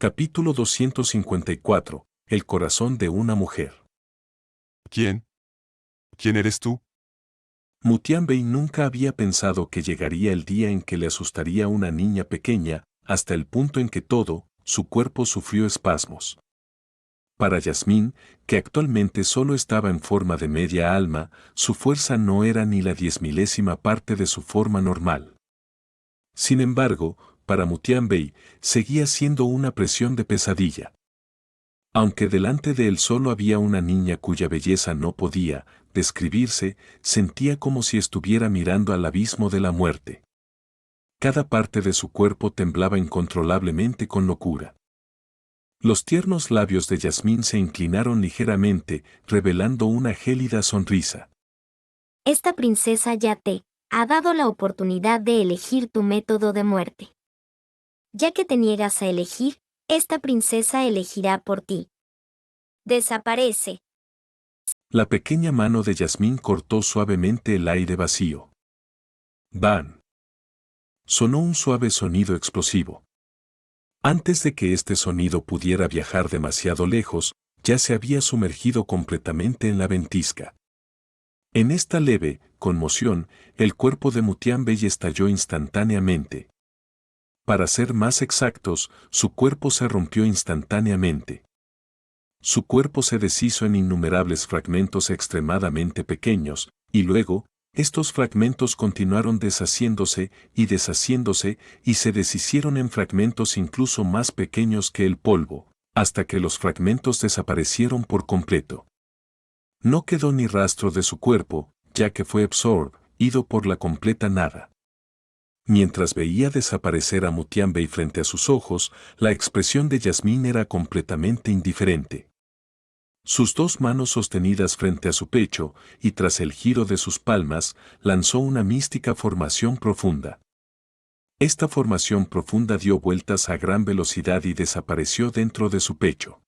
Capítulo 254. El corazón de una mujer. ¿Quién? ¿Quién eres tú? Mutianbei nunca había pensado que llegaría el día en que le asustaría a una niña pequeña, hasta el punto en que todo, su cuerpo sufrió espasmos. Para Yasmín, que actualmente solo estaba en forma de media alma, su fuerza no era ni la 10.000ª parte de su forma normal. Sin embargo, para Mutianbei, seguía siendo una presión de pesadilla. Aunque delante de él solo había una niña cuya belleza no podía describirse, sentía como si estuviera mirando al abismo de la muerte. Cada parte de su cuerpo temblaba incontrolablemente con locura. Los tiernos labios de Yasmín se inclinaron ligeramente, revelando una gélida sonrisa. Esta princesa ya te ha dado la oportunidad de elegir tu método de muerte. Ya que te niegas a elegir, esta princesa elegirá por ti. Desaparece. La pequeña mano de Yasmín cortó suavemente el aire vacío. ¡Ban! Sonó un suave sonido explosivo. Antes de que este sonido pudiera viajar demasiado lejos, ya se había sumergido completamente en la ventisca. En esta leve conmoción, el cuerpo de Mutianbei estalló instantáneamente. Para ser más exactos, su cuerpo se rompió instantáneamente. Su cuerpo se deshizo en innumerables fragmentos extremadamente pequeños, y luego, estos fragmentos continuaron deshaciéndose, y se deshicieron en fragmentos incluso más pequeños que el polvo, hasta que los fragmentos desaparecieron por completo. No quedó ni rastro de su cuerpo, ya que fue absorbido por la completa nada. Mientras veía desaparecer a Mutianbei frente a sus ojos, la expresión de Yasmín era completamente indiferente. Sus dos manos sostenidas frente a su pecho, y tras el giro de sus palmas, lanzó una mística formación profunda. Esta formación profunda dio vueltas a gran velocidad y desapareció dentro de su pecho.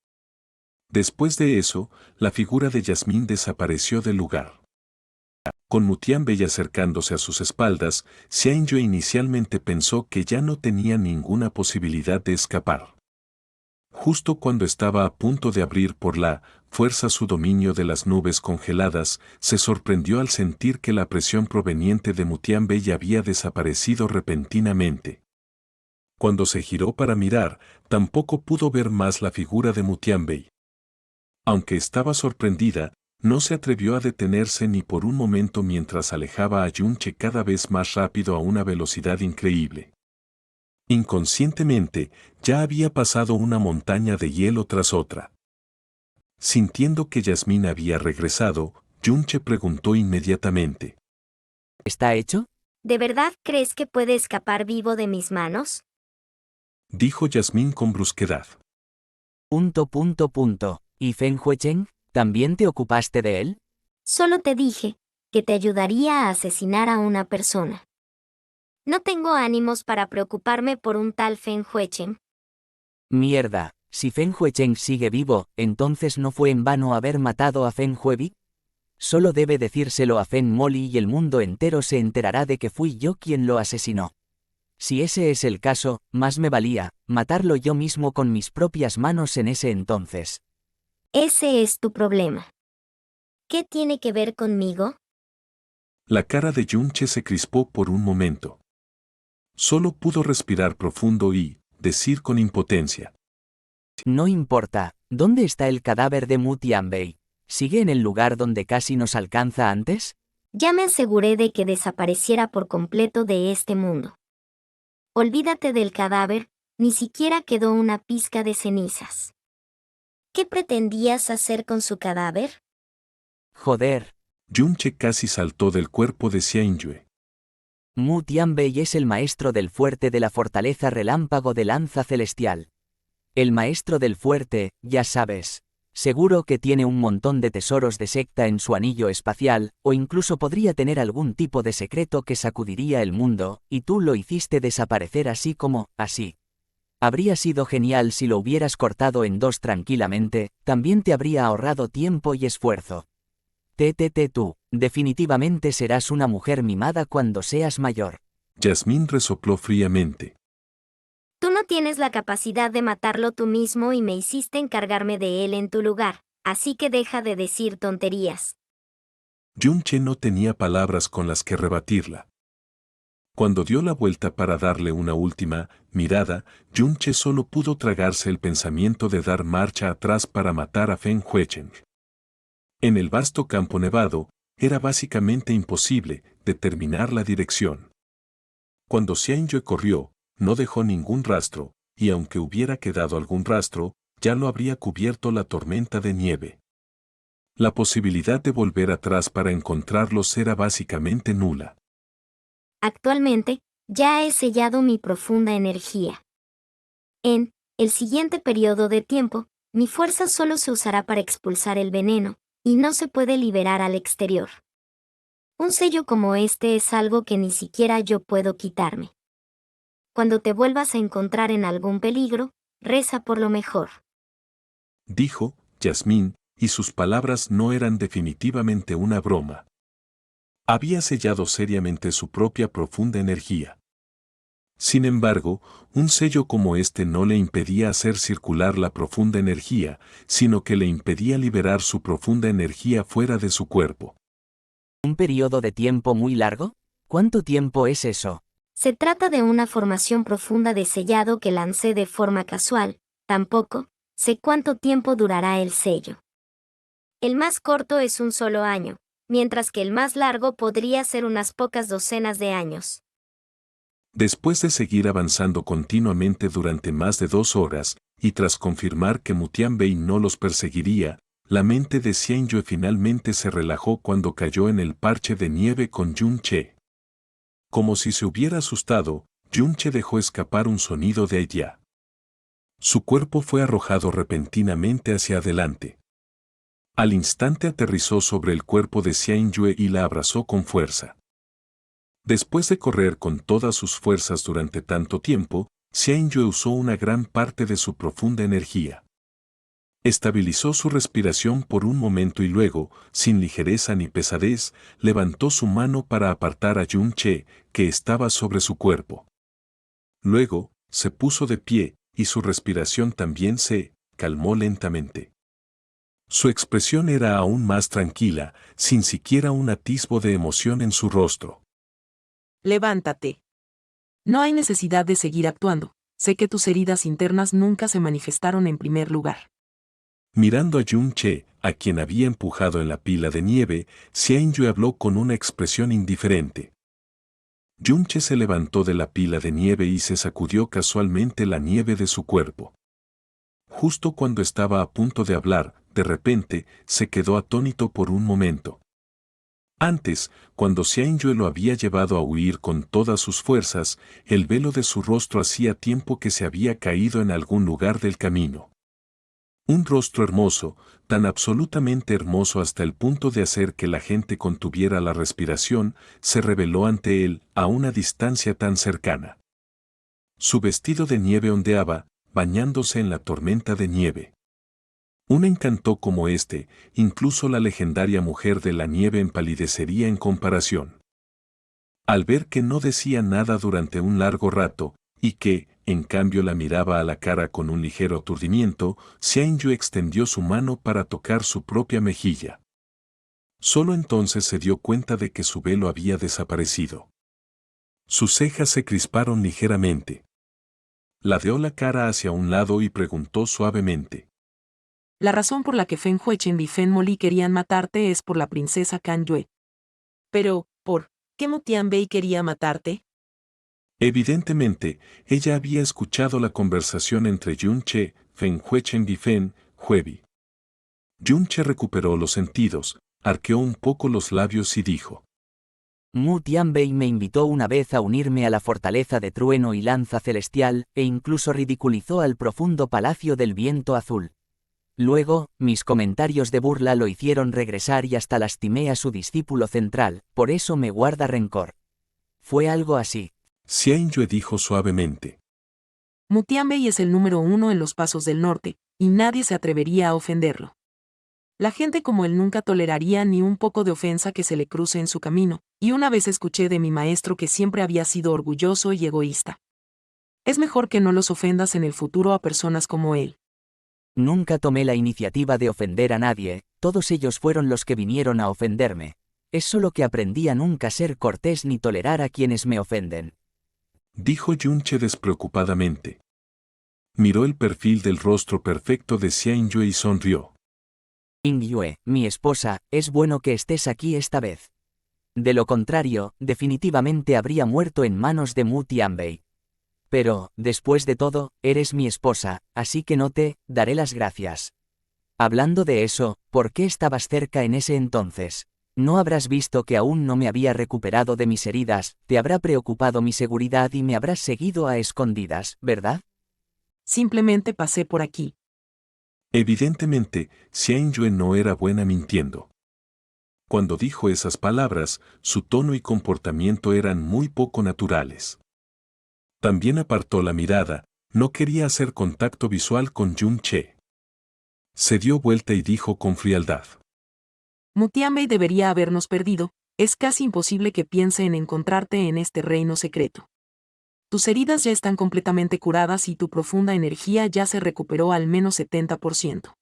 Después de eso, la figura de Yasmín desapareció del lugar. Con Mutianbei acercándose a sus espaldas, Xianyue inicialmente pensó que ya no tenía ninguna posibilidad de escapar. Justo cuando estaba a punto de abrir por la fuerza su dominio de las nubes congeladas, se sorprendió al sentir que la presión proveniente de Mutianbei había desaparecido repentinamente. Cuando se giró para mirar, tampoco pudo ver más la figura de Mutianbei. Aunque estaba sorprendida, no se atrevió a detenerse ni por un momento mientras alejaba a Yunche cada vez más rápido a una velocidad increíble. Inconscientemente, ya había pasado una montaña de hielo tras otra. Sintiendo que Yasmín había regresado, Yunche preguntó inmediatamente. ¿Está hecho? ¿De verdad crees que puede escapar vivo de mis manos? Dijo Yasmín con brusquedad. ¿Y Feng Huicheng? ¿También te ocupaste de él? Solo te dije que te ayudaría a asesinar a una persona. No tengo ánimos para preocuparme por un tal Feng Huicheng. Mierda, si Feng Huicheng sigue vivo, entonces no fue en vano haber matado a Feng Huebi. Solo debe decírselo a Feng Moli y el mundo entero se enterará de que fui yo quien lo asesinó. Si ese es el caso, más me valía matarlo yo mismo con mis propias manos en ese entonces. Ese es tu problema. ¿Qué tiene que ver conmigo? La cara de Yunche se crispó por un momento. Solo pudo respirar profundo y decir con impotencia. No importa, ¿dónde está el cadáver de Mutianbei? ¿Sigue en el lugar donde casi nos alcanza antes? Ya me aseguré de que desapareciera por completo de este mundo. Olvídate del cadáver, ni siquiera quedó una pizca de cenizas. ¿Qué pretendías hacer con su cadáver? Joder. Yunche casi saltó del cuerpo de Xianyue. Mutianbei es el maestro del fuerte de la fortaleza relámpago de lanza celestial. El maestro del fuerte, ya sabes. Seguro que tiene un montón de tesoros de secta en su anillo espacial, o incluso podría tener algún tipo de secreto que sacudiría el mundo, y tú lo hiciste desaparecer así. Habría sido genial si lo hubieras cortado en dos tranquilamente, también te habría ahorrado tiempo y esfuerzo. Tú, definitivamente serás una mujer mimada cuando seas mayor. Yasmín resopló fríamente. Tú no tienes la capacidad de matarlo tú mismo y me hiciste encargarme de él en tu lugar, así que deja de decir tonterías. Yunche no tenía palabras con las que rebatirla. Cuando dio la vuelta para darle una última mirada, Yunche solo pudo tragarse el pensamiento de dar marcha atrás para matar a Feng Huicheng. En el vasto campo nevado, era básicamente imposible determinar la dirección. Cuando Xianyue corrió, no dejó ningún rastro, y aunque hubiera quedado algún rastro, ya lo habría cubierto la tormenta de nieve. La posibilidad de volver atrás para encontrarlos era básicamente nula. Actualmente, ya he sellado mi profunda energía. En el siguiente periodo de tiempo, mi fuerza solo se usará para expulsar el veneno, y no se puede liberar al exterior. Un sello como este es algo que ni siquiera yo puedo quitarme. Cuando te vuelvas a encontrar en algún peligro, reza por lo mejor. Dijo Yasmín, y sus palabras no eran definitivamente una broma. Había sellado seriamente su propia profunda energía. Sin embargo, un sello como este no le impedía hacer circular la profunda energía, sino que le impedía liberar su profunda energía fuera de su cuerpo. ¿Un periodo de tiempo muy largo? ¿Cuánto tiempo es eso? Se trata de una formación profunda de sellado que lancé de forma casual, tampoco sé cuánto tiempo durará el sello. El más corto es un solo año, mientras que el más largo podría ser unas pocas docenas de años. Después de seguir avanzando continuamente durante más de 2 horas, y tras confirmar que Mutianbei no los perseguiría, la mente de Xianyue finalmente se relajó cuando cayó en el parche de nieve con Yunche. Como si se hubiera asustado, Yunche dejó escapar un sonido de ella. Su cuerpo fue arrojado repentinamente hacia adelante. Al instante aterrizó sobre el cuerpo de Xianyue y la abrazó con fuerza. Después de correr con todas sus fuerzas durante tanto tiempo, Xianyue usó una gran parte de su profunda energía. Estabilizó su respiración por un momento y luego, sin ligereza ni pesadez, levantó su mano para apartar a Yunche, que estaba sobre su cuerpo. Luego, se puso de pie, y su respiración también se calmó lentamente. Su expresión era aún más tranquila, sin siquiera un atisbo de emoción en su rostro. Levántate. No hay necesidad de seguir actuando. Sé que tus heridas internas nunca se manifestaron en primer lugar. Mirando a Yunche, a quien había empujado en la pila de nieve, Xianyue habló con una expresión indiferente. Yunche se levantó de la pila de nieve y se sacudió casualmente la nieve de su cuerpo. Justo cuando estaba a punto de hablar, de repente, se quedó atónito por un momento. Antes, cuando Xianyue lo había llevado a huir con todas sus fuerzas, el velo de su rostro hacía tiempo que se había caído en algún lugar del camino. Un rostro hermoso, tan absolutamente hermoso hasta el punto de hacer que la gente contuviera la respiración, se reveló ante él a una distancia tan cercana. Su vestido de nieve ondeaba, bañándose en la tormenta de nieve. Un encanto como este, incluso la legendaria mujer de la nieve empalidecería en comparación. Al ver que no decía nada durante un largo rato, y que, en cambio la miraba a la cara con un ligero aturdimiento, Xianyue extendió su mano para tocar su propia mejilla. Solo entonces se dio cuenta de que su velo había desaparecido. Sus cejas se crisparon ligeramente. Ladeó la cara hacia un lado y preguntó suavemente. La razón por la que Feng Huicheng y Fen Moli querían matarte es por la princesa Kan Yue. Pero, ¿por qué Mutianbei quería matarte? Evidentemente, ella había escuchado la conversación entre Yunche, Feng Huicheng y Fen Huebi. Yunche recuperó los sentidos, arqueó un poco los labios y dijo. Mu Tianbei me invitó una vez a unirme a la fortaleza de trueno y lanza celestial, e incluso ridiculizó al profundo palacio del viento azul. Luego, mis comentarios de burla lo hicieron regresar y hasta lastimé a su discípulo central, por eso me guarda rencor. Fue algo así. Xianyue dijo suavemente. Mutianbei es el número 1 en los pasos del norte, y nadie se atrevería a ofenderlo. La gente como él nunca toleraría ni un poco de ofensa que se le cruce en su camino, y una vez escuché de mi maestro que siempre había sido orgulloso y egoísta. Es mejor que no los ofendas en el futuro a personas como él. Nunca tomé la iniciativa de ofender a nadie, todos ellos fueron los que vinieron a ofenderme. Es solo que aprendí a nunca ser cortés ni tolerar a quienes me ofenden. Dijo Yunche despreocupadamente. Miró el perfil del rostro perfecto de Xianyue y sonrió. Yue, mi esposa, es bueno que estés aquí esta vez. De lo contrario, definitivamente habría muerto en manos de Mu Tianbei. Pero, después de todo, eres mi esposa, así que no te daré las gracias. Hablando de eso, ¿por qué estabas cerca en ese entonces? No habrás visto que aún no me había recuperado de mis heridas, te habrá preocupado mi seguridad y me habrás seguido a escondidas, ¿verdad? Simplemente pasé por aquí. Evidentemente, Xianyue no era buena mintiendo. Cuando dijo esas palabras, su tono y comportamiento eran muy poco naturales. También apartó la mirada, no quería hacer contacto visual con Yunche. Se dio vuelta y dijo con frialdad. Mu Tianbei debería habernos perdido, es casi imposible que piense en encontrarte en este reino secreto. Tus heridas ya están completamente curadas y tu profunda energía ya se recuperó al menos 70%.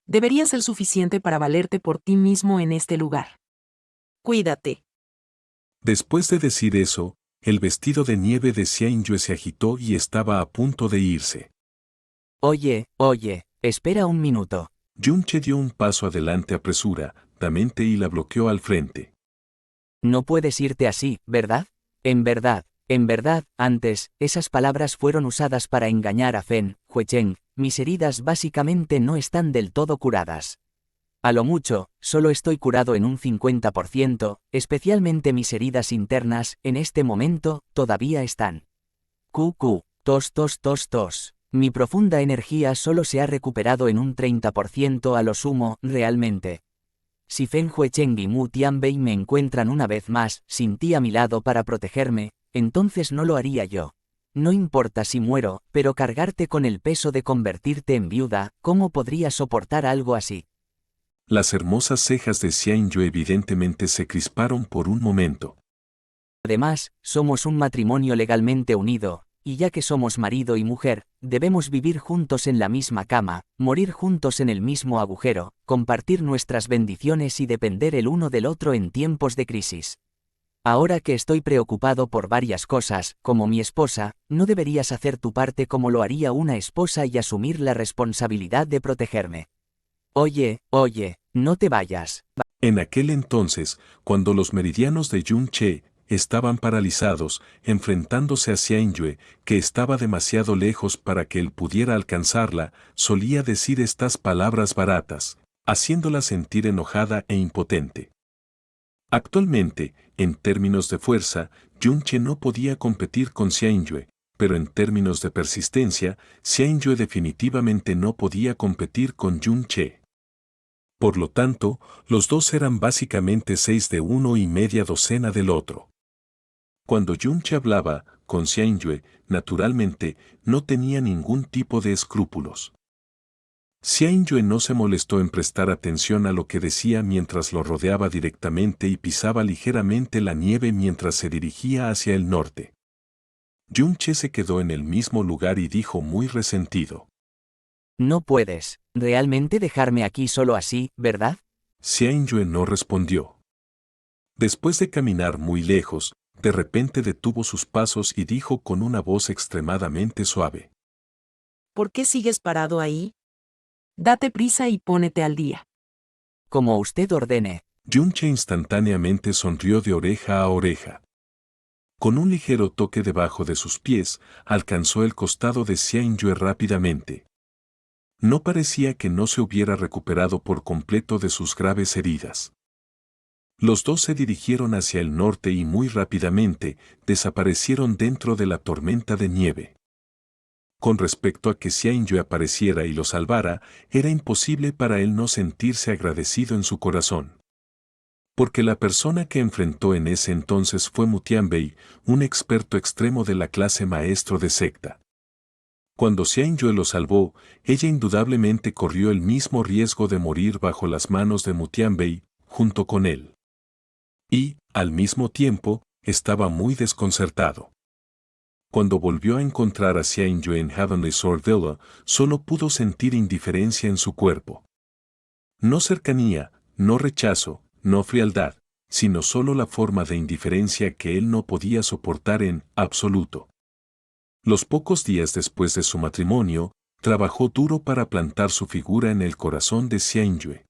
Debería ser suficiente para valerte por ti mismo en este lugar. Cuídate. Después de decir eso, el vestido de nieve de Xianyue se agitó y estaba a punto de irse. Oye, espera un minuto. Yunche dio un paso adelante apresuradamente y la bloqueó al frente. No puedes irte así, ¿verdad? En verdad, antes, esas palabras fueron usadas para engañar a Fen Huicheng, mis heridas básicamente no están del todo curadas. A lo mucho, solo estoy curado en un 50%, especialmente mis heridas internas, en este momento, todavía están. Tos. Mi profunda energía solo se ha recuperado en un 30% a lo sumo, realmente. Si Fen Huicheng y Mu Tianbei me encuentran una vez más, sin ti a mi lado para protegerme, entonces no lo haría yo. No importa si muero, pero cargarte con el peso de convertirte en viuda, ¿cómo podría soportar algo así? Las hermosas cejas de Xianyue evidentemente se crisparon por un momento. Además, somos un matrimonio legalmente unido, y ya que somos marido y mujer, debemos vivir juntos en la misma cama, morir juntos en el mismo agujero, compartir nuestras bendiciones y depender el uno del otro en tiempos de crisis. Ahora que estoy preocupado por varias cosas, como mi esposa, ¿no deberías hacer tu parte como lo haría una esposa y asumir la responsabilidad de protegerme? Oye, no te vayas. En aquel entonces, cuando los meridianos de Yunche estaban paralizados, enfrentándose a Xianyue, que estaba demasiado lejos para que él pudiera alcanzarla, solía decir estas palabras baratas, haciéndola sentir enojada e impotente. Actualmente, en términos de fuerza, Yunche no podía competir con Xianyue, pero en términos de persistencia, Xianyue definitivamente no podía competir con Yunche. Por lo tanto, los dos eran básicamente 6 de uno y media docena del otro. Cuando Yunche hablaba con Xianyue, naturalmente, no tenía ningún tipo de escrúpulos. Xianyue no se molestó en prestar atención a lo que decía mientras lo rodeaba directamente y pisaba ligeramente la nieve mientras se dirigía hacia el norte. Yunche se quedó en el mismo lugar y dijo muy resentido. No puedes, realmente dejarme aquí solo así, ¿verdad? Xianyue no respondió. Después de caminar muy lejos, de repente detuvo sus pasos y dijo con una voz extremadamente suave. ¿Por qué sigues parado ahí? Date prisa y pónete al día. Como usted ordene. Yunche instantáneamente sonrió de oreja a oreja. Con un ligero toque debajo de sus pies, alcanzó el costado de Xianyue rápidamente. No parecía que no se hubiera recuperado por completo de sus graves heridas. Los dos se dirigieron hacia el norte y muy rápidamente desaparecieron dentro de la tormenta de nieve. Con respecto a que Xianyue apareciera y lo salvara, era imposible para él no sentirse agradecido en su corazón. Porque la persona que enfrentó en ese entonces fue Mu Tianbei, un experto extremo de la clase maestro de secta. Cuando Xianyue lo salvó, ella indudablemente corrió el mismo riesgo de morir bajo las manos de Mu Tianbei, junto con él. Y, al mismo tiempo, estaba muy desconcertado. Cuando volvió a encontrar a Xianyue en Heavenly Sword Villa, solo pudo sentir indiferencia en su cuerpo. No cercanía, no rechazo, no frialdad, sino solo la forma de indiferencia que él no podía soportar en absoluto. Los pocos días después de su matrimonio, trabajó duro para plantar su figura en el corazón de Xianyue.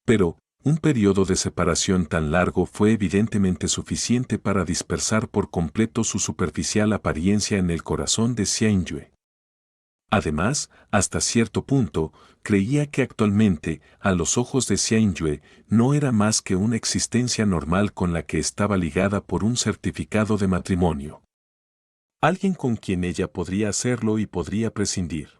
Pero, un periodo de separación tan largo fue evidentemente suficiente para dispersar por completo su superficial apariencia en el corazón de Xianyue. Además, hasta cierto punto, creía que actualmente, a los ojos de Xianyue, no era más que una existencia normal con la que estaba ligada por un certificado de matrimonio. Alguien con quien ella podría hacerlo y podría prescindir.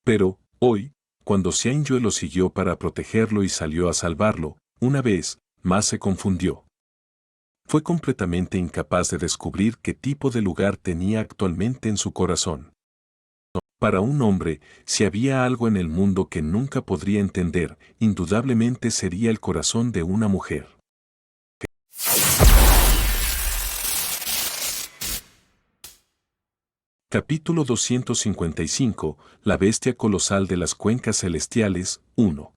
Pero, hoy, cuando Xianyue lo siguió para protegerlo y salió a salvarlo, una vez más se confundió. Fue completamente incapaz de descubrir qué tipo de lugar tenía actualmente en su corazón. Para un hombre, si había algo en el mundo que nunca podría entender, indudablemente sería el corazón de una mujer. Capítulo 255, La bestia colosal de las cuencas celestiales, 1.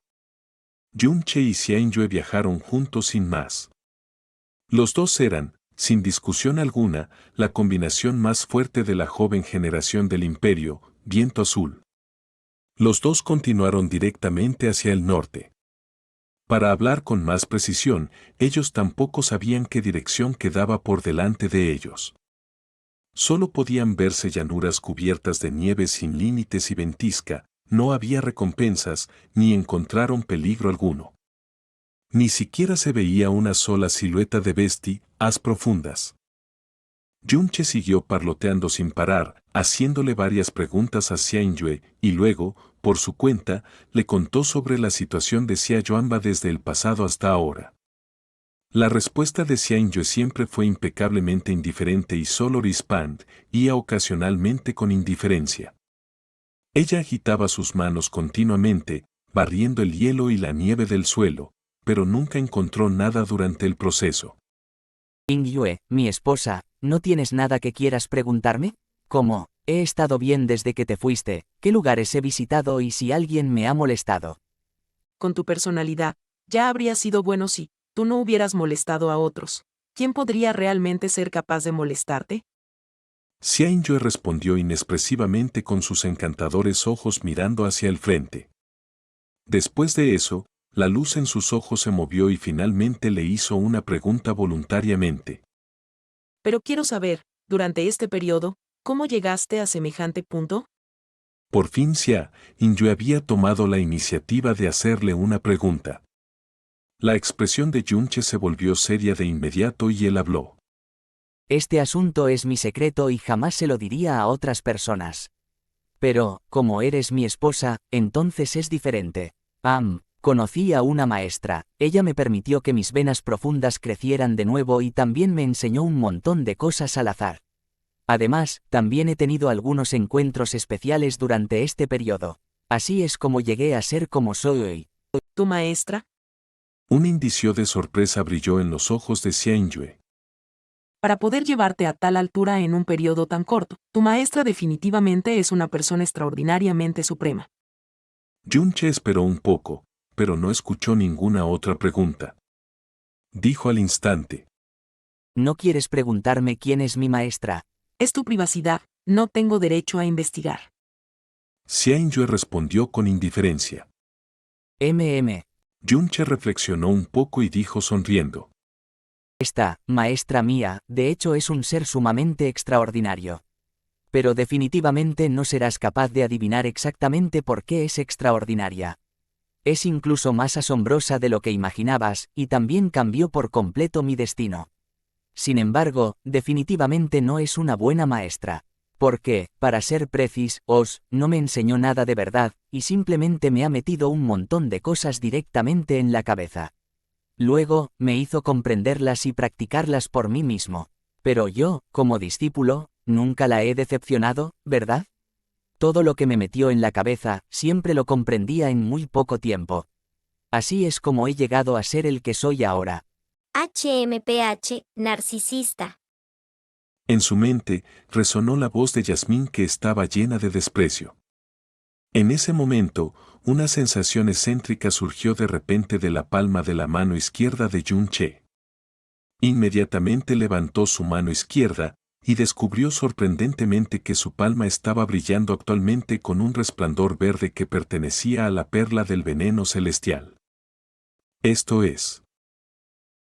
Yunche y Xianyue viajaron juntos sin más. Los dos eran, sin discusión alguna, la combinación más fuerte de la joven generación del Imperio, Viento Azul. Los dos continuaron directamente hacia el norte. Para hablar con más precisión, ellos tampoco sabían qué dirección quedaba por delante de ellos. Solo podían verse llanuras cubiertas de nieve sin límites y ventisca, no había recompensas, ni encontraron peligro alguno. Ni siquiera se veía una sola silueta de bestias profundas. Yunche siguió parloteando sin parar, haciéndole varias preguntas a Xianyue, y luego, por su cuenta, le contó sobre la situación de Xia Yuanba desde el pasado hasta ahora. La respuesta de Xianyue siempre fue impecablemente indiferente y solo respondía ocasionalmente con indiferencia. Ella agitaba sus manos continuamente, barriendo el hielo y la nieve del suelo, pero nunca encontró nada durante el proceso. Yue, mi esposa, ¿no tienes nada que quieras preguntarme? ¿Cómo? He estado bien desde que te fuiste, ¿qué lugares he visitado y si alguien me ha molestado? Con tu personalidad, ya habría sido bueno si tú no hubieras molestado a otros. ¿Quién podría realmente ser capaz de molestarte? Xianyue respondió inexpresivamente con sus encantadores ojos mirando hacia el frente. Después de eso, la luz en sus ojos se movió y finalmente le hizo una pregunta voluntariamente. Pero quiero saber, durante este periodo, ¿cómo llegaste a semejante punto? Por fin Xianyue había tomado la iniciativa de hacerle una pregunta. La expresión de Yunche se volvió seria de inmediato y él habló. Este asunto es mi secreto y jamás se lo diría a otras personas. Pero, como eres mi esposa, entonces es diferente. Conocí a una maestra, ella me permitió que mis venas profundas crecieran de nuevo y también me enseñó un montón de cosas al azar. Además, también he tenido algunos encuentros especiales durante este periodo. Así es como llegué a ser como soy hoy. ¿Tu maestra? Un indicio de sorpresa brilló en los ojos de Xianyue. Para poder llevarte a tal altura en un periodo tan corto, tu maestra definitivamente es una persona extraordinariamente suprema. Yunche esperó un poco, pero no escuchó ninguna otra pregunta. Dijo al instante. ¿No quieres preguntarme quién es mi maestra? Es tu privacidad, no tengo derecho a investigar. Xianyue respondió con indiferencia. Yunche reflexionó un poco y dijo sonriendo. Esta, maestra mía, de hecho es un ser sumamente extraordinario. Pero definitivamente no serás capaz de adivinar exactamente por qué es extraordinaria. Es incluso más asombrosa de lo que imaginabas, y también cambió por completo mi destino. Sin embargo, definitivamente no es una buena maestra. Porque, para ser precisos, no me enseñó nada de verdad, y simplemente me ha metido un montón de cosas directamente en la cabeza. Luego, me hizo comprenderlas y practicarlas por mí mismo. Pero yo, como discípulo, nunca la he decepcionado, ¿verdad? Todo lo que me metió en la cabeza, siempre lo comprendía en muy poco tiempo. Así es como he llegado a ser el que soy ahora. HMPH, narcisista. En su mente resonó la voz de Yasmín que estaba llena de desprecio. En ese momento, una sensación excéntrica surgió de repente de la palma de la mano izquierda de Yun-che. Inmediatamente levantó su mano izquierda y descubrió sorprendentemente que su palma estaba brillando actualmente con un resplandor verde que pertenecía a la perla del veneno celestial. Esto es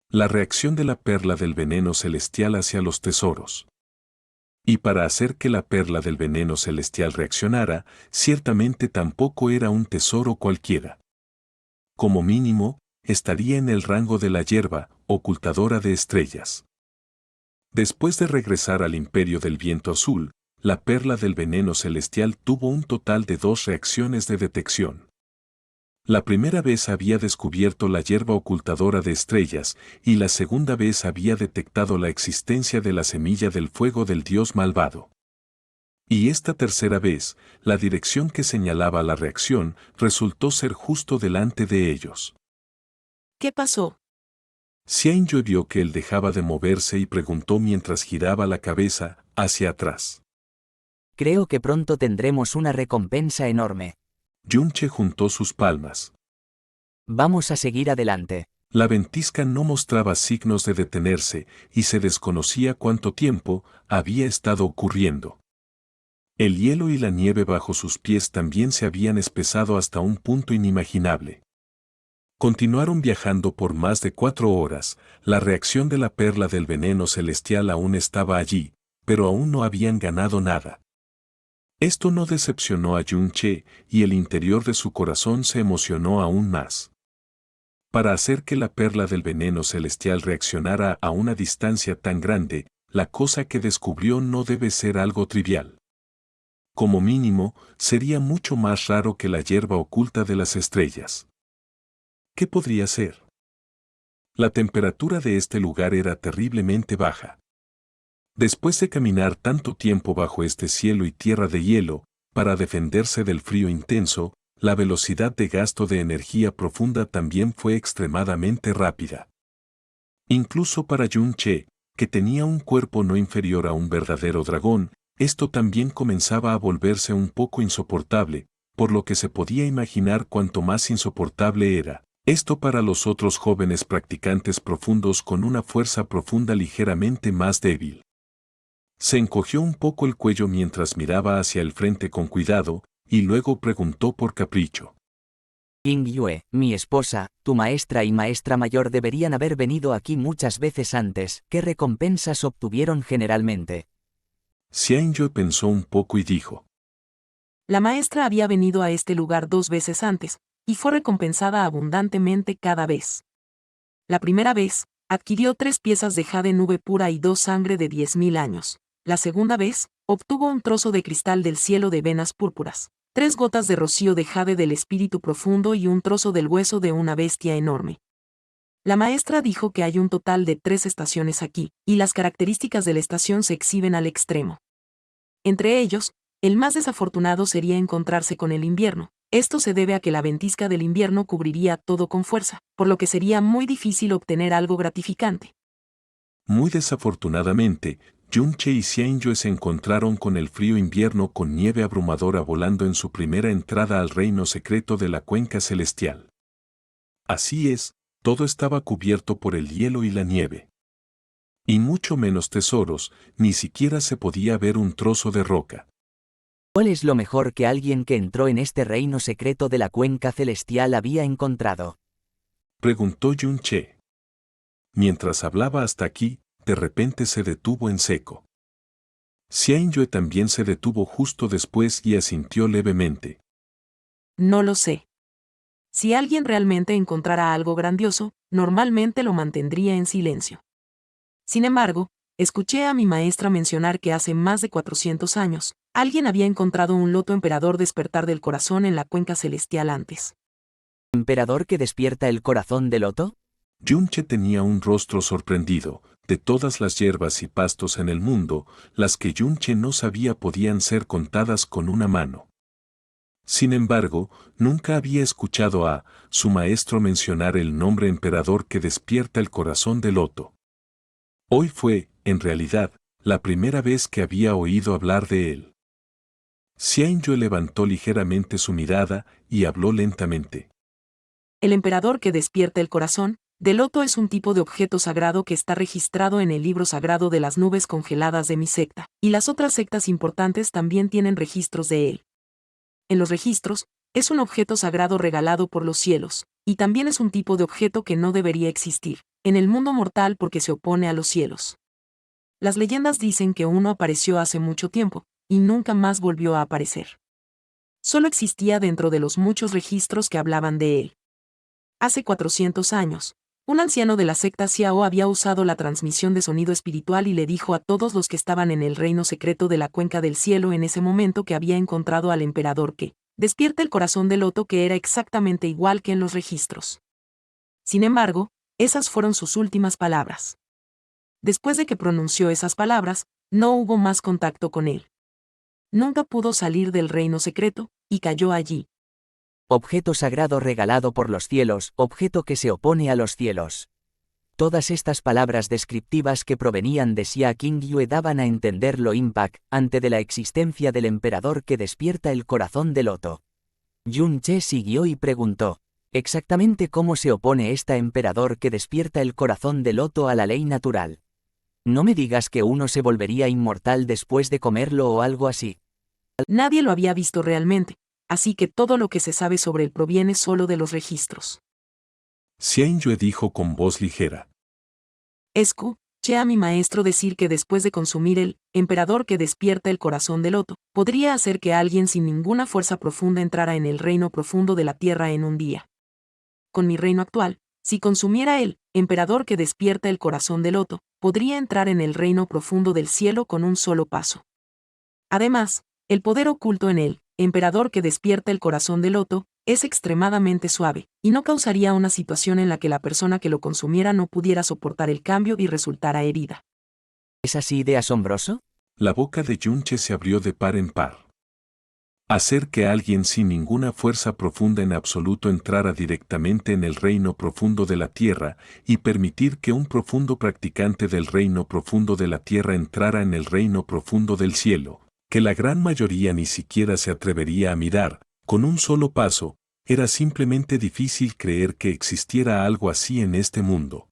la reacción de la perla del veneno celestial hacia los tesoros. Y para hacer que la perla del veneno celestial reaccionara, ciertamente tampoco era un tesoro cualquiera. Como mínimo, estaría en el rango de la hierba, ocultadora de estrellas. Después de regresar al imperio del viento azul, la perla del veneno celestial tuvo un total de 2 reacciones de detección. La primera vez había descubierto la hierba ocultadora de estrellas y la segunda vez había detectado la existencia de la semilla del fuego del dios malvado. Y esta tercera vez, la dirección que señalaba la reacción resultó ser justo delante de ellos. ¿Qué pasó? Xianyu vio que él dejaba de moverse y preguntó mientras giraba la cabeza hacia atrás. Creo que pronto tendremos una recompensa enorme. Yun-che juntó sus palmas. Vamos a seguir adelante. La ventisca no mostraba signos de detenerse y se desconocía cuánto tiempo había estado ocurriendo. El hielo y la nieve bajo sus pies también se habían espesado hasta un punto inimaginable. Continuaron viajando por más de 4 horas, la reacción de la perla del veneno celestial aún estaba allí, pero aún no habían ganado nada. Esto no decepcionó a Yun-che y el interior de su corazón se emocionó aún más. Para hacer que la perla del veneno celestial reaccionara a una distancia tan grande, la cosa que descubrió no debe ser algo trivial. Como mínimo, sería mucho más raro que la hierba oculta de las estrellas. ¿Qué podría ser? La temperatura de este lugar era terriblemente baja. Después de caminar tanto tiempo bajo este cielo y tierra de hielo, para defenderse del frío intenso, la velocidad de gasto de energía profunda también fue extremadamente rápida. Incluso para Yun-che, que tenía un cuerpo no inferior a un verdadero dragón, esto también comenzaba a volverse un poco insoportable, por lo que se podía imaginar cuánto más insoportable era esto para los otros jóvenes practicantes profundos con una fuerza profunda ligeramente más débil. Se encogió un poco el cuello mientras miraba hacia el frente con cuidado, y luego preguntó por capricho. Ying Yue, mi esposa, tu maestra y maestra mayor deberían haber venido aquí muchas veces antes. ¿Qué recompensas obtuvieron generalmente? Xianyu pensó un poco y dijo. La maestra había venido a este lugar 2 veces antes, y fue recompensada abundantemente cada vez. La primera vez, adquirió 3 piezas de jade nube pura y 2 sangre de 10.000 años. La segunda vez, obtuvo un trozo de cristal del cielo de venas púrpuras, 3 gotas de rocío de jade del espíritu profundo y un trozo del hueso de una bestia enorme. La maestra dijo que hay un total de 3 estaciones aquí, y las características de la estación se exhiben al extremo. Entre ellos, el más desafortunado sería encontrarse con el invierno. Esto se debe a que la ventisca del invierno cubriría todo con fuerza, por lo que sería muy difícil obtener algo gratificante. Muy desafortunadamente, Yun-che y Xianyu se encontraron con el frío invierno con nieve abrumadora volando en su primera entrada al reino secreto de la cuenca celestial. Así es, todo estaba cubierto por el hielo y la nieve. Y mucho menos tesoros, ni siquiera se podía ver un trozo de roca. ¿Cuál es lo mejor que alguien que entró en este reino secreto de la cuenca celestial había encontrado? Preguntó Yun-che. Mientras hablaba hasta aquí, de repente se detuvo en seco. Xianyu también se detuvo justo después y asintió levemente. No lo sé. Si alguien realmente encontrara algo grandioso, normalmente lo mantendría en silencio. Sin embargo, escuché a mi maestra mencionar que hace más de 400 años, alguien había encontrado un loto emperador despertar del corazón en la cuenca celestial antes. ¿Emperador que despierta el corazón de loto? Yun-che tenía un rostro sorprendido. De todas las hierbas y pastos en el mundo, las que Yun-che no sabía podían ser contadas con una mano. Sin embargo, nunca había escuchado a su maestro mencionar el nombre emperador que despierta el corazón de loto. Hoy fue, en realidad, la primera vez que había oído hablar de él. Xianyue levantó ligeramente su mirada y habló lentamente. El emperador que despierta el corazón de loto es un tipo de objeto sagrado que está registrado en el libro sagrado de las nubes congeladas de mi secta, y las otras sectas importantes también tienen registros de él. En los registros, es un objeto sagrado regalado por los cielos, y también es un tipo de objeto que no debería existir en el mundo mortal porque se opone a los cielos. Las leyendas dicen que uno apareció hace mucho tiempo, y nunca más volvió a aparecer. Solo existía dentro de los muchos registros que hablaban de él. Hace 400 años, un anciano de la secta Xiao había usado la transmisión de sonido espiritual y le dijo a todos los que estaban en el reino secreto de la cuenca del cielo en ese momento que había encontrado al emperador que despierta el corazón de loto, que era exactamente igual que en los registros. Sin embargo, esas fueron sus últimas palabras. Después de que pronunció esas palabras, no hubo más contacto con él. Nunca pudo salir del reino secreto, y cayó allí. Objeto sagrado regalado por los cielos, objeto que se opone a los cielos. Todas estas palabras descriptivas que provenían de Xia Qingyue daban a entender lo impactante de la existencia del emperador que despierta el corazón de loto. Yun Che siguió y preguntó, ¿exactamente cómo se opone este emperador que despierta el corazón de loto a la ley natural? No me digas que uno se volvería inmortal después de comerlo o algo así. Nadie lo había visto realmente, así que todo lo que se sabe sobre él proviene solo de los registros. Xianyue dijo con voz ligera. Escuché a mi maestro decir que después de consumir el emperador que despierta el corazón del loto, podría hacer que alguien sin ninguna fuerza profunda entrara en el reino profundo de la tierra en un día. Con mi reino actual, si consumiera el emperador que despierta el corazón del loto, podría entrar en el reino profundo del cielo con un solo paso. Además, el poder oculto en él, emperador que despierta el corazón del loto, es extremadamente suave, y no causaría una situación en la que la persona que lo consumiera no pudiera soportar el cambio y resultara herida. ¿Es así de asombroso? La boca de Yunche se abrió de par en par. Hacer que alguien sin ninguna fuerza profunda en absoluto entrara directamente en el reino profundo de la tierra y permitir que un profundo practicante del reino profundo de la tierra entrara en el reino profundo del cielo, que la gran mayoría ni siquiera se atrevería a mirar, con un solo paso, era simplemente difícil creer que existiera algo así en este mundo.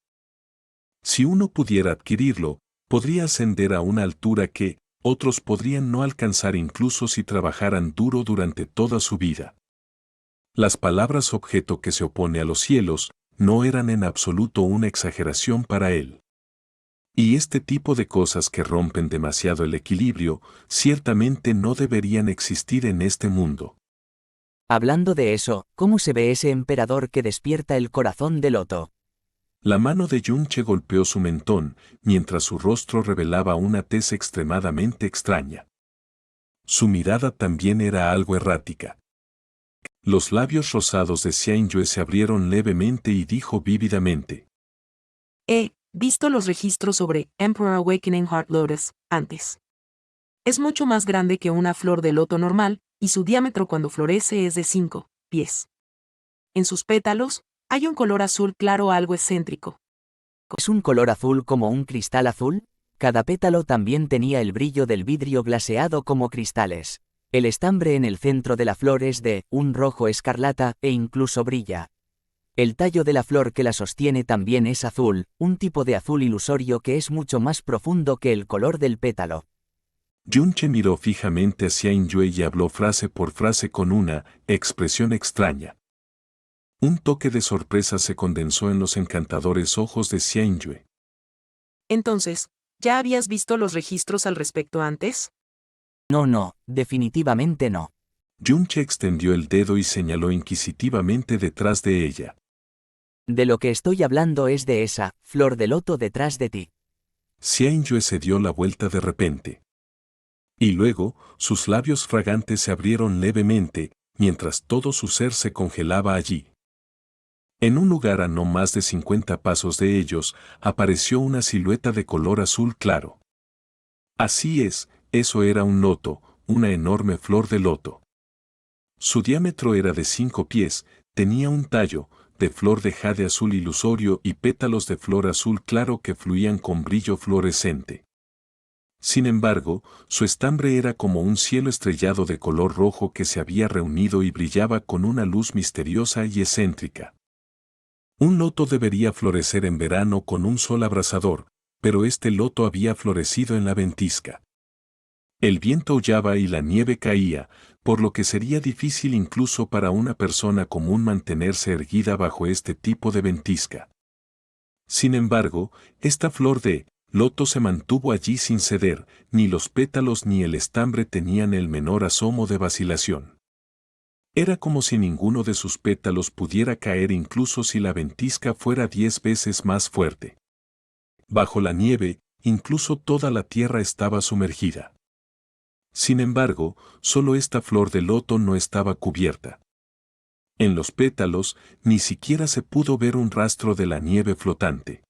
Si uno pudiera adquirirlo, podría ascender a una altura que otros podrían no alcanzar incluso si trabajaran duro durante toda su vida. Las palabras objeto que se opone a los cielos no eran en absoluto una exageración para él. Y este tipo de cosas que rompen demasiado el equilibrio, ciertamente no deberían existir en este mundo. Hablando de eso, ¿cómo se ve ese emperador que despierta el corazón de loto? La mano de Yunche golpeó su mentón, mientras su rostro revelaba una tez extremadamente extraña. Su mirada también era algo errática. Los labios rosados de Xianyue se abrieron levemente y dijo vívidamente. He visto los registros sobre Emperor Awakening Heart Lotus antes. Es mucho más grande que una flor de loto normal, y su diámetro cuando florece es de 5 pies. En sus pétalos, hay un color azul claro algo excéntrico. ¿Es un color azul como un cristal azul? Cada pétalo también tenía el brillo del vidrio glaseado como cristales. El estambre en el centro de la flor es de un rojo escarlata e incluso brilla. El tallo de la flor que la sostiene también es azul, un tipo de azul ilusorio que es mucho más profundo que el color del pétalo. Yunche miró fijamente a Xianyue y habló frase por frase con una expresión extraña. Un toque de sorpresa se condensó en los encantadores ojos de Xianyue. Entonces, ¿ya habías visto los registros al respecto antes? No, definitivamente no. Yunche extendió el dedo y señaló inquisitivamente detrás de ella. De lo que estoy hablando es de esa flor de loto detrás de ti. Xianyue se dio la vuelta de repente. Y luego, sus labios fragantes se abrieron levemente, mientras todo su ser se congelaba allí. En un lugar a no más de 50 pasos de ellos, apareció una silueta de color azul claro. Así es, eso era un loto, una enorme flor de loto. Su diámetro era de 5 pies, tenía un tallo, de flor de jade azul ilusorio y pétalos de flor azul claro que fluían con brillo fluorescente. Sin embargo, su estambre era como un cielo estrellado de color rojo que se había reunido y brillaba con una luz misteriosa y excéntrica. Un loto debería florecer en verano con un sol abrasador, pero este loto había florecido en la ventisca. El viento aullaba y la nieve caía, por lo que sería difícil incluso para una persona común mantenerse erguida bajo este tipo de ventisca. Sin embargo, esta flor de loto se mantuvo allí sin ceder, ni los pétalos ni el estambre tenían el menor asomo de vacilación. Era como si ninguno de sus pétalos pudiera caer incluso si la ventisca fuera 10 veces más fuerte. Bajo la nieve, incluso toda la tierra estaba sumergida. Sin embargo, solo esta flor de loto no estaba cubierta. En los pétalos, ni siquiera se pudo ver un rastro de la nieve flotante.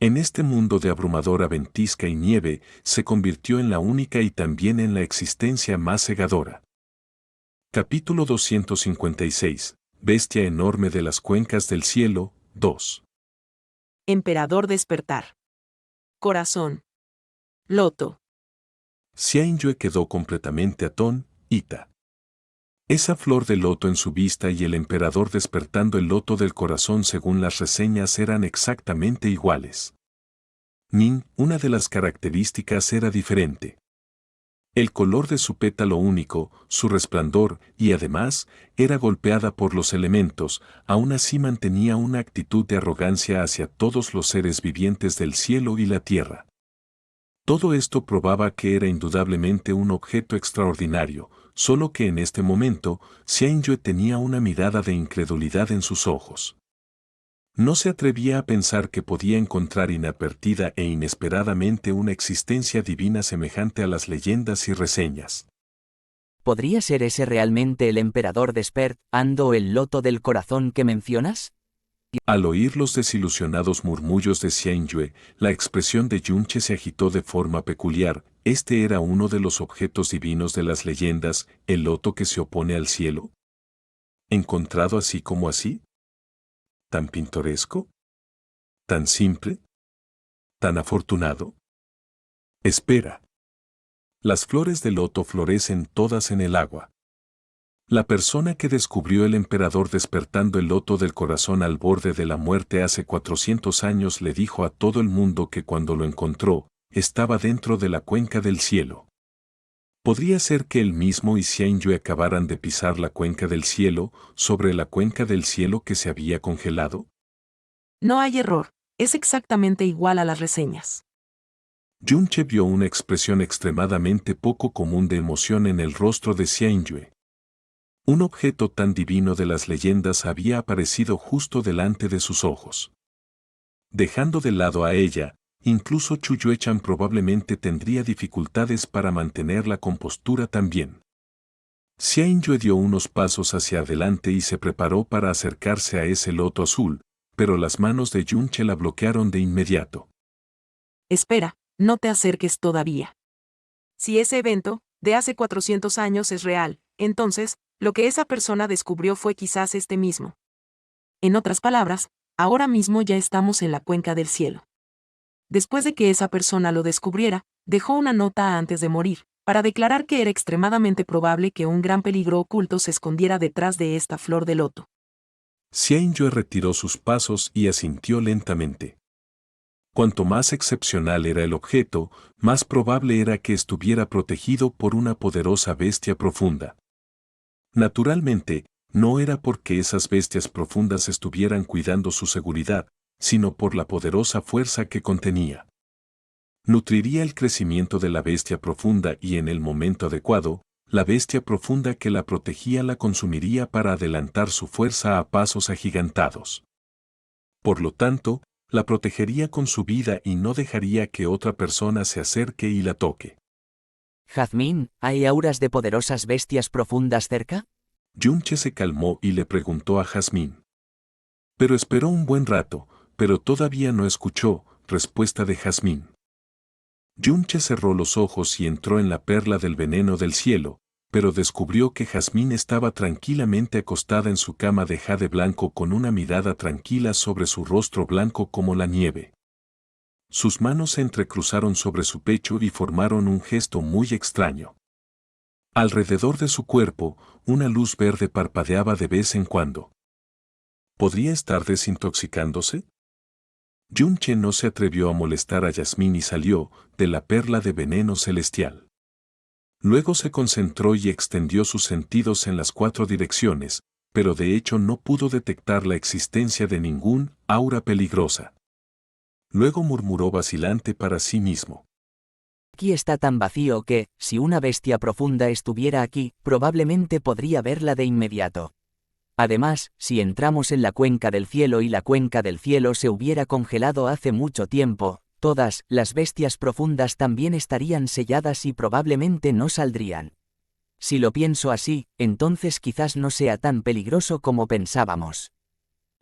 En este mundo de abrumadora ventisca y nieve, se convirtió en la única y también en la existencia más cegadora. Capítulo 256. Bestia enorme de las cuencas del cielo, 2. Emperador despertar. Corazón. Loto. Xianyue quedó completamente atónita. Esa flor de loto en su vista y el emperador despertando el loto del corazón según las reseñas eran exactamente iguales. Una de las características era diferente. El color de su pétalo único, su resplandor, y además, era golpeada por los elementos, aún así mantenía una actitud de arrogancia hacia todos los seres vivientes del cielo y la tierra. Todo esto probaba que era indudablemente un objeto extraordinario, solo que en este momento, Xianyue tenía una mirada de incredulidad en sus ojos. No se atrevía a pensar que podía encontrar inadvertida e inesperadamente una existencia divina semejante a las leyendas y reseñas. ¿Podría ser ese realmente el emperador despertando el loto del corazón que mencionas? Al oír los desilusionados murmullos de Xianyue, la expresión de Yunche se agitó de forma peculiar. ¿Este era uno de los objetos divinos de las leyendas, el loto que se opone al cielo? ¿Encontrado así como así? ¿Tan pintoresco? ¿Tan simple? ¿Tan afortunado? Espera. Las flores de loto florecen todas en el agua. La persona que descubrió el emperador despertando el loto del corazón al borde de la muerte hace 400 años le dijo a todo el mundo que cuando lo encontró, estaba dentro de la cuenca del cielo. ¿Podría ser que él mismo y Xianyue acabaran de pisar la cuenca del cielo, sobre la cuenca del cielo que se había congelado? No hay error, es exactamente igual a las reseñas. Yunche vio una expresión extremadamente poco común de emoción en el rostro de Xianyue. Un objeto tan divino de las leyendas había aparecido justo delante de sus ojos. Dejando de lado a ella, incluso Chuyue-chan probablemente tendría dificultades para mantener la compostura también. Xianyue dio unos pasos hacia adelante y se preparó para acercarse a ese loto azul, pero las manos de Yunche la bloquearon de inmediato. Espera, no te acerques todavía. Si ese evento, de hace 400 años es real, entonces, lo que esa persona descubrió fue quizás este mismo. En otras palabras, ahora mismo ya estamos en la cuenca del cielo. Después de que esa persona lo descubriera, dejó una nota antes de morir, para declarar que era extremadamente probable que un gran peligro oculto se escondiera detrás de esta flor de loto. Xianyue retiró sus pasos y asintió lentamente. Cuanto más excepcional era el objeto, más probable era que estuviera protegido por una poderosa bestia profunda. Naturalmente, no era porque esas bestias profundas estuvieran cuidando su seguridad, sino por la poderosa fuerza que contenía. Nutriría el crecimiento de la bestia profunda y en el momento adecuado, la bestia profunda que la protegía la consumiría para adelantar su fuerza a pasos agigantados. Por lo tanto, la protegería con su vida y no dejaría que otra persona se acerque y la toque. Jazmín, ¿hay auras de poderosas bestias profundas cerca? Yunche se calmó y le preguntó a Jazmín. Pero esperó un buen rato, pero todavía no escuchó respuesta de Jazmín. Yunche cerró los ojos y entró en la perla del veneno del cielo, pero descubrió que Jazmín estaba tranquilamente acostada en su cama de jade blanco con una mirada tranquila sobre su rostro blanco como la nieve. Sus manos se entrecruzaron sobre su pecho y formaron un gesto muy extraño. Alrededor de su cuerpo, una luz verde parpadeaba de vez en cuando. ¿Podría estar desintoxicándose? Yunche no se atrevió a molestar a Yasmín y salió de la perla de veneno celestial. Luego se concentró y extendió sus sentidos en las 4 direcciones, pero de hecho no pudo detectar la existencia de ningún aura peligrosa. Luego murmuró vacilante para sí mismo. Aquí está tan vacío que, si una bestia profunda estuviera aquí, probablemente podría verla de inmediato. Además, si entramos en la cuenca del cielo y la cuenca del cielo se hubiera congelado hace mucho tiempo, todas las bestias profundas también estarían selladas y probablemente no saldrían. Si lo pienso así, entonces quizás no sea tan peligroso como pensábamos.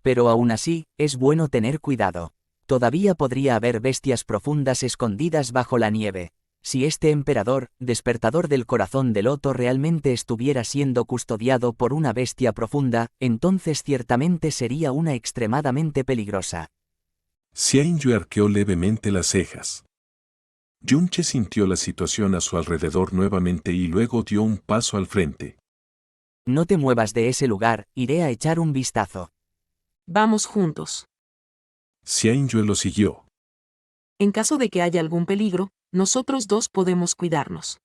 Pero aún así, es bueno tener cuidado. Todavía podría haber bestias profundas escondidas bajo la nieve. Si este emperador, despertador del corazón de loto, realmente estuviera siendo custodiado por una bestia profunda, entonces ciertamente sería una extremadamente peligrosa. Xianyu arqueó levemente las cejas. Yunche sintió la situación a su alrededor nuevamente y luego dio un paso al frente. No te muevas de ese lugar, iré a echar un vistazo. Vamos juntos. Xianyu lo siguió. En caso de que haya algún peligro, nosotros dos podemos cuidarnos.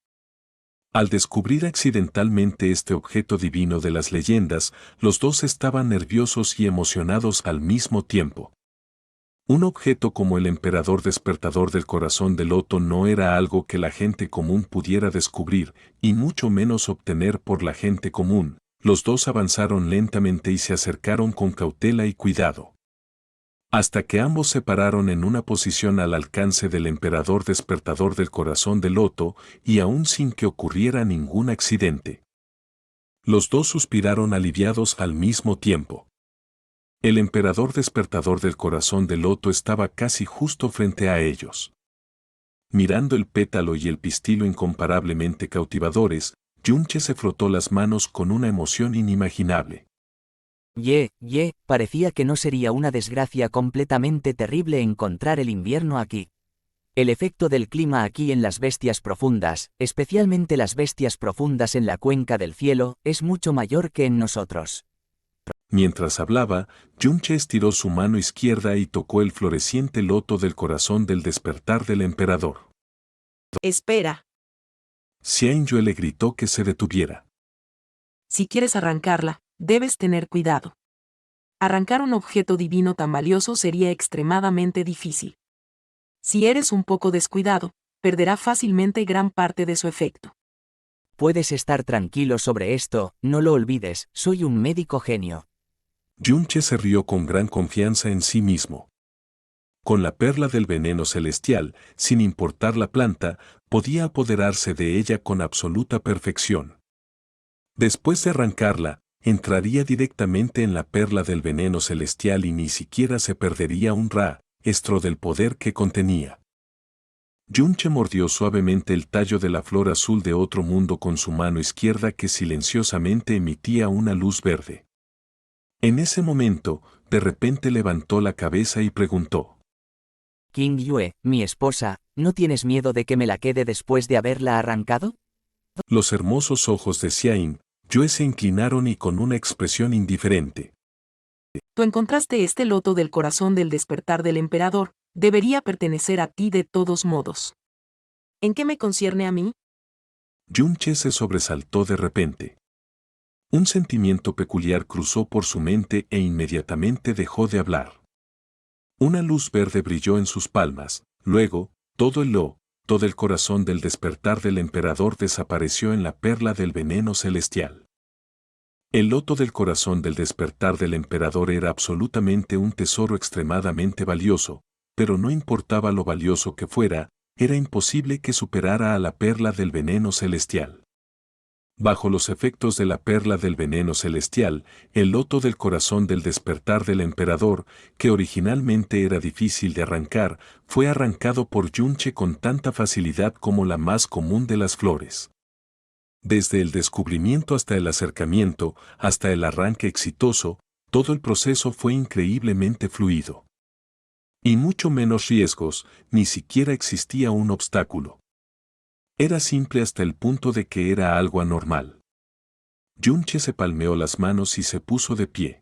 Al descubrir accidentalmente este objeto divino de las leyendas, los dos estaban nerviosos y emocionados al mismo tiempo. Un objeto como el emperador despertador del corazón de loto no era algo que la gente común pudiera descubrir, y mucho menos obtener por la gente común. Los dos avanzaron lentamente y se acercaron con cautela y cuidado. Hasta que ambos se pararon en una posición al alcance del emperador despertador del corazón de loto, y aún sin que ocurriera ningún accidente. Los dos suspiraron aliviados al mismo tiempo. El emperador despertador del corazón de loto estaba casi justo frente a ellos. Mirando el pétalo y el pistilo incomparablemente cautivadores, Yunche se frotó las manos con una emoción inimaginable. Parecía que no sería una desgracia completamente terrible encontrar el invierno aquí. El efecto del clima aquí en las bestias profundas, especialmente las bestias profundas en la cuenca del cielo, es mucho mayor que en nosotros. Mientras hablaba, Yunche estiró su mano izquierda y tocó el floreciente loto del corazón del despertar del emperador. Espera. Xianyu le gritó que se detuviera. Si quieres arrancarla, debes tener cuidado. Arrancar un objeto divino tan valioso sería extremadamente difícil. Si eres un poco descuidado, perderá fácilmente gran parte de su efecto. Puedes estar tranquilo sobre esto, no lo olvides, soy un médico genio. Yunche se rió con gran confianza en sí mismo. Con la perla del veneno celestial, sin importar la planta, podía apoderarse de ella con absoluta perfección. Después de arrancarla, entraría directamente en la perla del veneno celestial y ni siquiera se perdería un rastro del poder que contenía. Yunche mordió suavemente el tallo de la flor azul de otro mundo con su mano izquierda que silenciosamente emitía una luz verde. En ese momento, de repente levantó la cabeza y preguntó. King Yue, mi esposa, ¿no tienes miedo de que me la quede después de haberla arrancado? Los hermosos ojos de Xiang Yue se inclinaron y con una expresión indiferente. Tú encontraste este loto del corazón del despertar del emperador, debería pertenecer a ti de todos modos. ¿En qué me concierne a mí? Yunche se sobresaltó de repente. Un sentimiento peculiar cruzó por su mente e inmediatamente dejó de hablar. Una luz verde brilló en sus palmas, luego, todo el corazón del despertar del emperador desapareció en la perla del veneno celestial. El loto del corazón del despertar del emperador era absolutamente un tesoro extremadamente valioso, pero no importaba lo valioso que fuera, era imposible que superara a la perla del veneno celestial. Bajo los efectos de la perla del veneno celestial, el loto del corazón del despertar del emperador, que originalmente era difícil de arrancar, fue arrancado por Yunche con tanta facilidad como la más común de las flores. Desde el descubrimiento hasta el acercamiento, hasta el arranque exitoso, todo el proceso fue increíblemente fluido. Y mucho menos riesgos, ni siquiera existía un obstáculo. Era simple hasta el punto de que era algo anormal. Yunche se palmeó las manos y se puso de pie.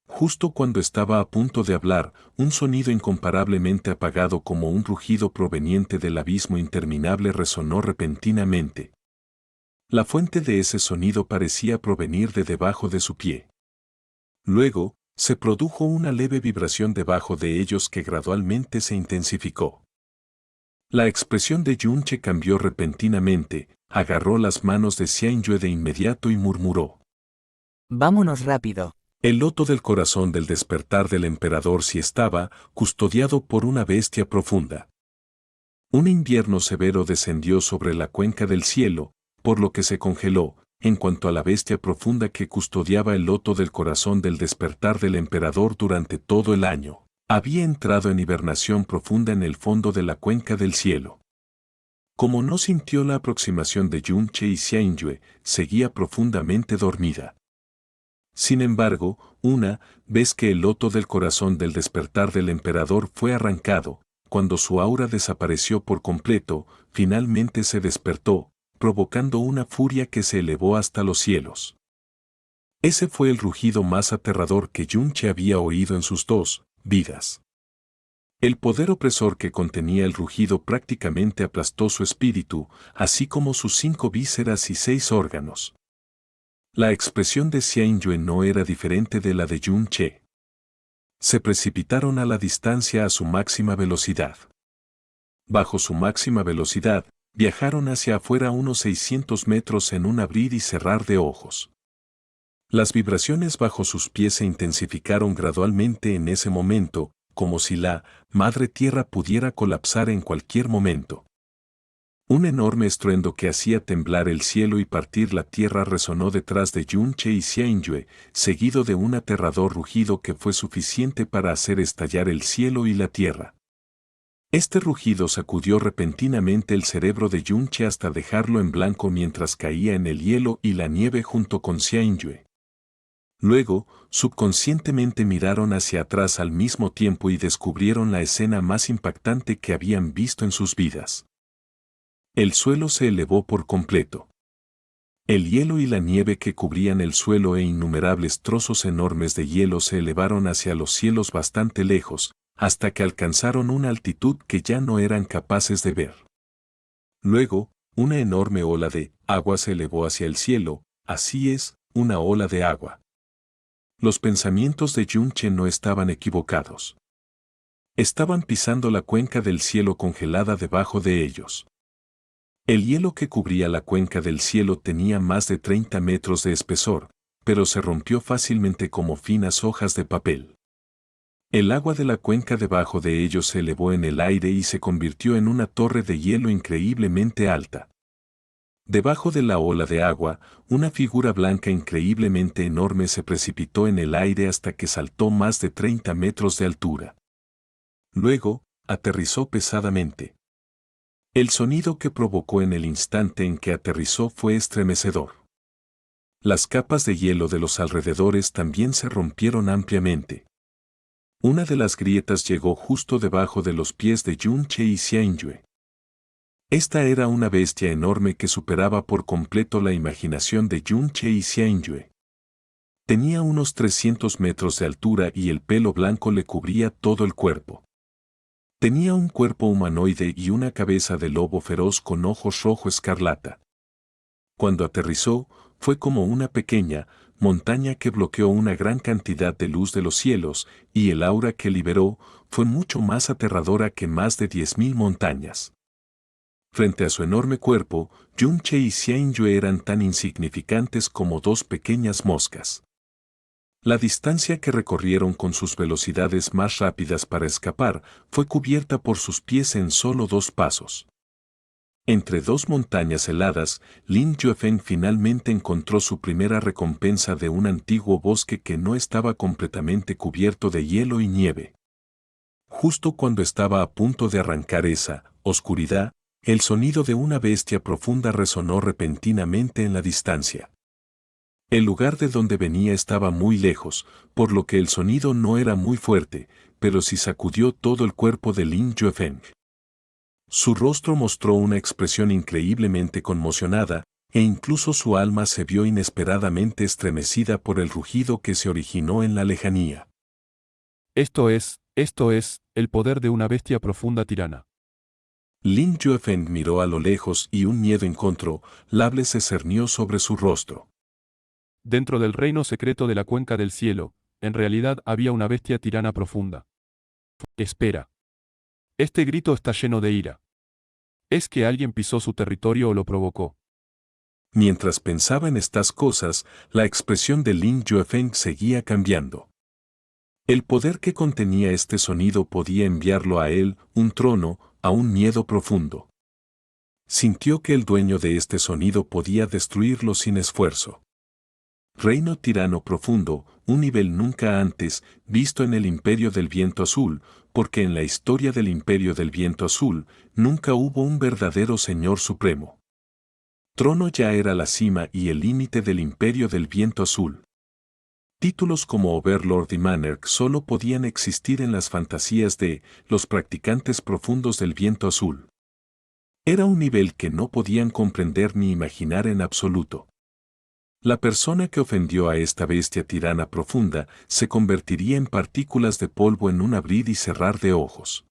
Justo cuando estaba a punto de hablar, un sonido incomparablemente apagado como un rugido proveniente del abismo interminable resonó repentinamente. La fuente de ese sonido parecía provenir de debajo de su pie. Luego, se produjo una leve vibración debajo de ellos que gradualmente se intensificó. La expresión de Yunche cambió repentinamente, agarró las manos de Xianyue de inmediato y murmuró: Vámonos rápido. El loto del corazón del despertar del emperador sí estaba custodiado por una bestia profunda. Un invierno severo descendió sobre la cuenca del cielo, por lo que se congeló, en cuanto a la bestia profunda que custodiaba el loto del corazón del despertar del emperador durante todo el año. Había entrado en hibernación profunda en el fondo de la cuenca del cielo. Como no sintió la aproximación de Yunche y Xianyue, seguía profundamente dormida. Sin embargo, una vez que el loto del corazón del despertar del emperador fue arrancado, cuando su aura desapareció por completo, finalmente se despertó, provocando una furia que se elevó hasta los cielos. Ese fue el rugido más aterrador que Yunche había oído en sus 2 vidas. El poder opresor que contenía el rugido prácticamente aplastó su espíritu, así como sus 5 vísceras y 6 órganos. La expresión de Xianyue no era diferente de la de Yunche. Se precipitaron a la distancia a su máxima velocidad. Bajo su máxima velocidad, viajaron hacia afuera unos 600 metros en un abrir y cerrar de ojos. Las vibraciones bajo sus pies se intensificaron gradualmente en ese momento, como si la madre tierra pudiera colapsar en cualquier momento. Un enorme estruendo que hacía temblar el cielo y partir la tierra resonó detrás de Yunche y Xianyue, seguido de un aterrador rugido que fue suficiente para hacer estallar el cielo y la tierra. Este rugido sacudió repentinamente el cerebro de Yunche hasta dejarlo en blanco mientras caía en el hielo y la nieve junto con Xianyue. Luego, subconscientemente miraron hacia atrás al mismo tiempo y descubrieron la escena más impactante que habían visto en sus vidas. El suelo se elevó por completo. El hielo y la nieve que cubrían el suelo e innumerables trozos enormes de hielo se elevaron hacia los cielos bastante lejos, hasta que alcanzaron una altitud que ya no eran capaces de ver. Luego, una enorme ola de agua se elevó hacia el cielo, así es, una ola de agua. Los pensamientos de Yunche no estaban equivocados. Estaban pisando la cuenca del cielo congelada debajo de ellos. El hielo que cubría la cuenca del cielo tenía más de 30 metros de espesor, pero se rompió fácilmente como finas hojas de papel. El agua de la cuenca debajo de ellos se elevó en el aire y se convirtió en una torre de hielo increíblemente alta. Debajo de la ola de agua, una figura blanca increíblemente enorme se precipitó en el aire hasta que saltó más de 30 metros de altura. Luego, aterrizó pesadamente. El sonido que provocó en el instante en que aterrizó fue estremecedor. Las capas de hielo de los alrededores también se rompieron ampliamente. Una de las grietas llegó justo debajo de los pies de Yunche y Xianyue. Esta era una bestia enorme que superaba por completo la imaginación de Yunche y Xianyue. Tenía unos 300 metros de altura y el pelo blanco le cubría todo el cuerpo. Tenía un cuerpo humanoide y una cabeza de lobo feroz con ojos rojo escarlata. Cuando aterrizó, fue como una pequeña montaña que bloqueó una gran cantidad de luz de los cielos, y el aura que liberó fue mucho más aterradora que más de 10.000 montañas. Frente a su enorme cuerpo, Yunche y Xianyue eran tan insignificantes como 2 pequeñas moscas. La distancia que recorrieron con sus velocidades más rápidas para escapar fue cubierta por sus pies en solo 2 pasos. Entre 2 montañas heladas, Lin Yuefeng finalmente encontró su primera recompensa de un antiguo bosque que no estaba completamente cubierto de hielo y nieve. Justo cuando estaba a punto de arrancar esa oscuridad, el sonido de una bestia profunda resonó repentinamente en la distancia. El lugar de donde venía estaba muy lejos, por lo que el sonido no era muy fuerte, pero sí sacudió todo el cuerpo de Lin Yuefeng. Su rostro mostró una expresión increíblemente conmocionada, e incluso su alma se vio inesperadamente estremecida por el rugido que se originó en la lejanía. Esto es, el poder de una bestia profunda tirana. Lin Yuefeng miró a lo lejos y un miedo incontrolable se cernió sobre su rostro. Dentro del reino secreto de la cuenca del cielo, en realidad había una bestia tirana profunda. Espera. Este grito está lleno de ira. ¿Es que alguien pisó su territorio o lo provocó? Mientras pensaba en estas cosas, la expresión de Lin Yuefeng seguía cambiando. El poder que contenía este sonido podía enviarlo a él, un trono, a un miedo profundo. Sintió que el dueño de este sonido podía destruirlo sin esfuerzo. Reino tirano profundo, un nivel nunca antes visto en el Imperio del Viento Azul, porque en la historia del Imperio del Viento Azul nunca hubo un verdadero Señor Supremo. Trono ya era la cima y el límite del Imperio del Viento Azul. Títulos como Overlord y Monarch solo podían existir en las fantasías de los practicantes profundos del Viento Azul. Era un nivel que no podían comprender ni imaginar en absoluto. La persona que ofendió a esta bestia tirana profunda se convertiría en partículas de polvo en un abrir y cerrar de ojos.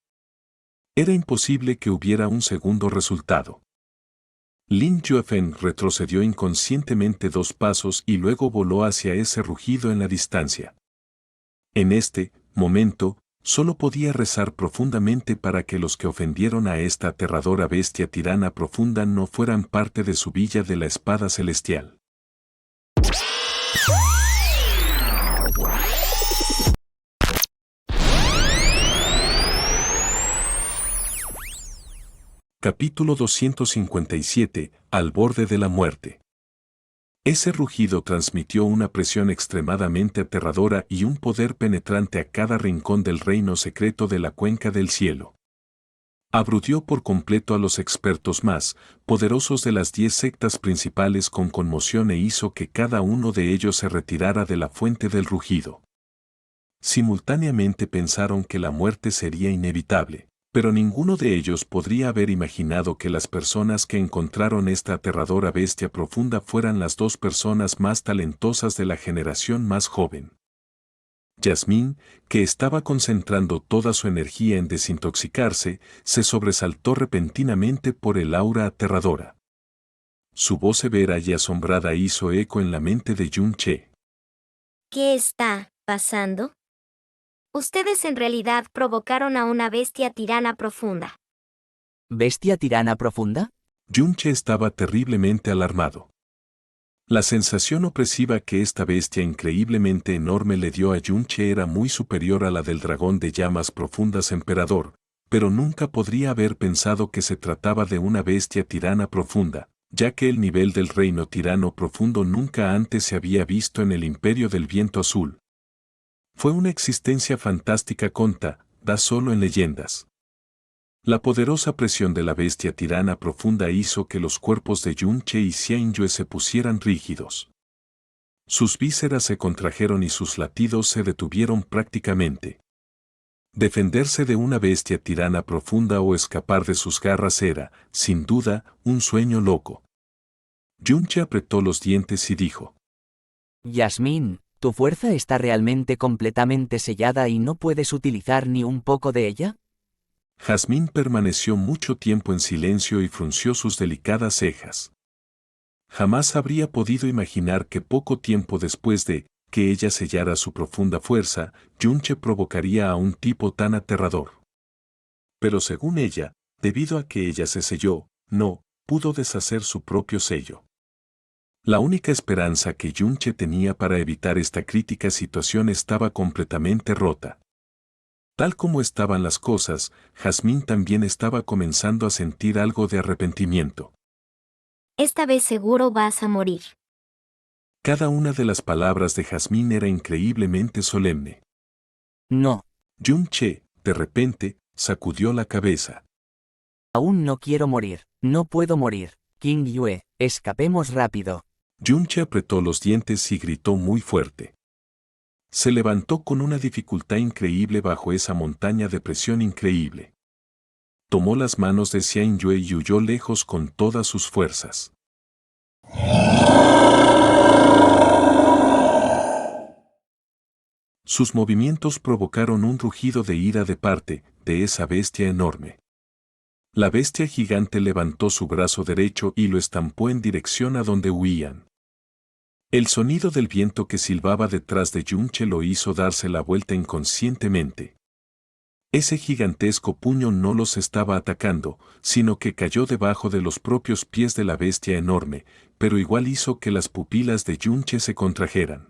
Era imposible que hubiera un segundo resultado. Lin Yuefeng retrocedió inconscientemente 2 pasos y luego voló hacia ese rugido en la distancia. En este momento, solo podía rezar profundamente para que los que ofendieron a esta aterradora bestia tirana profunda no fueran parte de su villa de la espada celestial. Capítulo 257. Al borde de la muerte. Ese rugido transmitió una presión extremadamente aterradora y un poder penetrante a cada rincón del reino secreto de la cuenca del cielo. Abrudió por completo a los expertos más poderosos de las 10 sectas principales con conmoción e hizo que cada uno de ellos se retirara de la fuente del rugido. Simultáneamente pensaron que la muerte sería inevitable. Pero ninguno de ellos podría haber imaginado que las personas que encontraron esta aterradora bestia profunda fueran las 2 personas más talentosas de la generación más joven. Yasmín, que estaba concentrando toda su energía en desintoxicarse, se sobresaltó repentinamente por el aura aterradora. Su voz severa y asombrada hizo eco en la mente de Yun Che. ¿Qué está pasando? Ustedes en realidad provocaron a una bestia tirana profunda. ¿Bestia tirana profunda? Yun Che estaba terriblemente alarmado. La sensación opresiva que esta bestia increíblemente enorme le dio a Yun Che era muy superior a la del dragón de llamas profundas emperador, pero nunca podría haber pensado que se trataba de una bestia tirana profunda, ya que el nivel del reino tirano profundo nunca antes se había visto en el Imperio del Viento Azul. Fue una existencia fantástica contada solo en leyendas. La poderosa presión de la bestia tirana profunda hizo que los cuerpos de Yun Che y Xian Yue se pusieran rígidos. Sus vísceras se contrajeron y sus latidos se detuvieron prácticamente. Defenderse de una bestia tirana profunda o escapar de sus garras era, sin duda, un sueño loco. Yun Che apretó los dientes y dijo: Yasmín, ¿tu fuerza está realmente completamente sellada y no puedes utilizar ni un poco de ella? Jasmine permaneció mucho tiempo en silencio y frunció sus delicadas cejas. Jamás habría podido imaginar que poco tiempo después de que ella sellara su profunda fuerza, Yun Che provocaría a un tipo tan aterrador. Pero según ella, debido a que ella se selló, no pudo deshacer su propio sello. La única esperanza que Yun Che tenía para evitar esta crítica situación estaba completamente rota. Tal como estaban las cosas, Jasmine también estaba comenzando a sentir algo de arrepentimiento. Esta vez seguro vas a morir. Cada una de las palabras de Jasmine era increíblemente solemne. No. Yun Che, de repente, sacudió la cabeza. Aún no quiero morir. No puedo morir. King Yue, escapemos rápido. Yun Che apretó los dientes y gritó muy fuerte. Se levantó con una dificultad increíble bajo esa montaña de presión increíble. Tomó las manos de Xian Yue y huyó lejos con todas sus fuerzas. Sus movimientos provocaron un rugido de ira de parte de esa bestia enorme. La bestia gigante levantó su brazo derecho y lo estampó en dirección a donde huían. El sonido del viento que silbaba detrás de Yunche lo hizo darse la vuelta inconscientemente. Ese gigantesco puño no los estaba atacando, sino que cayó debajo de los propios pies de la bestia enorme, pero igual hizo que las pupilas de Yunche se contrajeran.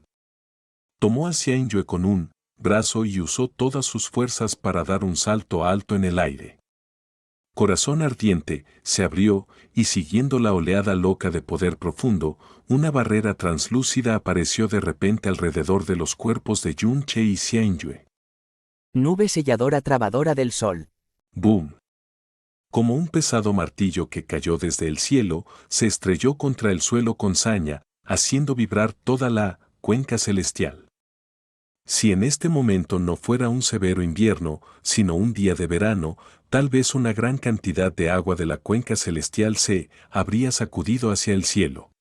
Tomó a Xian Yue con un brazo y usó todas sus fuerzas para dar un salto alto en el aire. Corazón ardiente, se abrió, y siguiendo la oleada loca de poder profundo, una barrera translúcida apareció de repente alrededor de los cuerpos de Yunche y Xian Yue. Nube selladora trabadora del sol. ¡Boom! Como un pesado martillo que cayó desde el cielo, se estrelló contra el suelo con saña, haciendo vibrar toda la cuenca celestial. Si en este momento no fuera un severo invierno, sino un día de verano, tal vez una gran cantidad de agua de la cuenca celestial se habría sacudido hacia el cielo.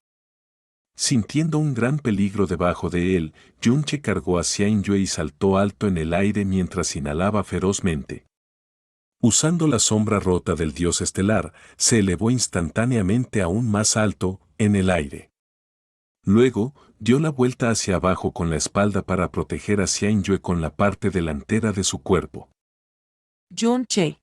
Sintiendo un gran peligro debajo de él, Yunche cargó a Xian Yue y saltó alto en el aire mientras inhalaba ferozmente. Usando la sombra rota del dios estelar, se elevó instantáneamente aún más alto, en el aire. Luego, dio la vuelta hacia abajo con la espalda para proteger a Xian Yue con la parte delantera de su cuerpo. Yunche.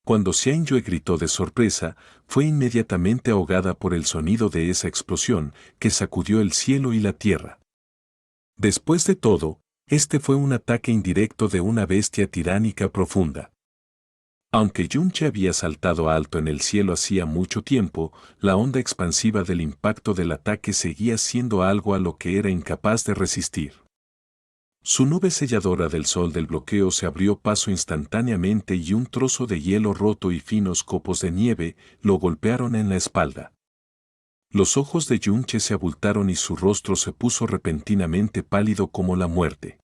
Cuando Xian Yue gritó de sorpresa, fue inmediatamente ahogada por el sonido de esa explosión que sacudió el cielo y la tierra. Después de todo, este fue un ataque indirecto de una bestia tiránica profunda. Aunque Yunche había saltado alto en el cielo hacía mucho tiempo, la onda expansiva del impacto del ataque seguía siendo algo a lo que era incapaz de resistir. Su nube selladora del sol del bloqueo se abrió paso instantáneamente y un trozo de hielo roto y finos copos de nieve lo golpearon en la espalda. Los ojos de Yunche se abultaron y su rostro se puso repentinamente pálido como la muerte.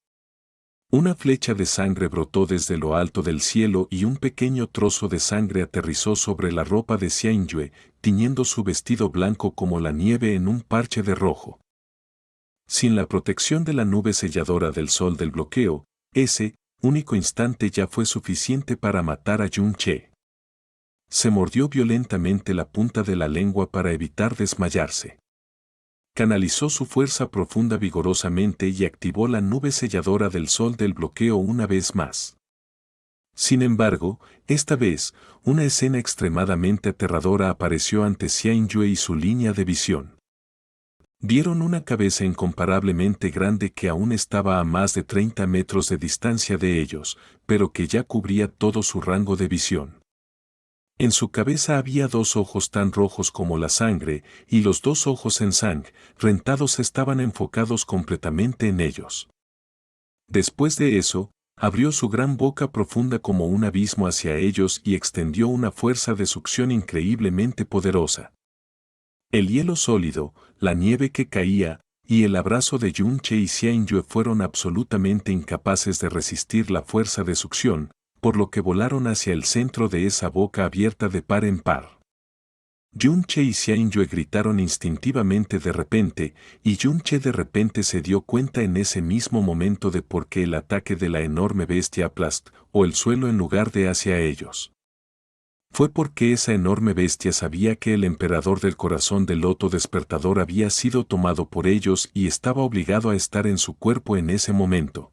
Una flecha de sangre brotó desde lo alto del cielo y un pequeño trozo de sangre aterrizó sobre la ropa de Xian Yue, tiñendo su vestido blanco como la nieve en un parche de rojo. Sin la protección de la nube selladora del sol del bloqueo, ese único instante ya fue suficiente para matar a Yunche. Se mordió violentamente la punta de la lengua para evitar desmayarse. Canalizó su fuerza profunda vigorosamente y activó la nube selladora del sol del bloqueo una vez más. Sin embargo, esta vez, una escena extremadamente aterradora apareció ante Xian Yue y su línea de visión. Vieron una cabeza incomparablemente grande que aún estaba a más de 30 metros de distancia de ellos, pero que ya cubría todo su rango de visión. En su cabeza había dos ojos tan rojos como la sangre, y los dos ojos ensangrentados estaban enfocados completamente en ellos. Después de eso, abrió su gran boca profunda como un abismo hacia ellos y extendió una fuerza de succión increíblemente poderosa. El hielo sólido, la nieve que caía, y el abrazo de Yunche y Xian Yue fueron absolutamente incapaces de resistir la fuerza de succión, por lo que volaron hacia el centro de esa boca abierta de par en par. Yunche y Xian Yue gritaron instintivamente de repente, y Yunche de repente se dio cuenta en ese mismo momento de por qué el ataque de la enorme bestia aplastó el suelo en lugar de hacia ellos. Fue porque esa enorme bestia sabía que el emperador del corazón del loto despertador había sido tomado por ellos y estaba obligado a estar en su cuerpo en ese momento.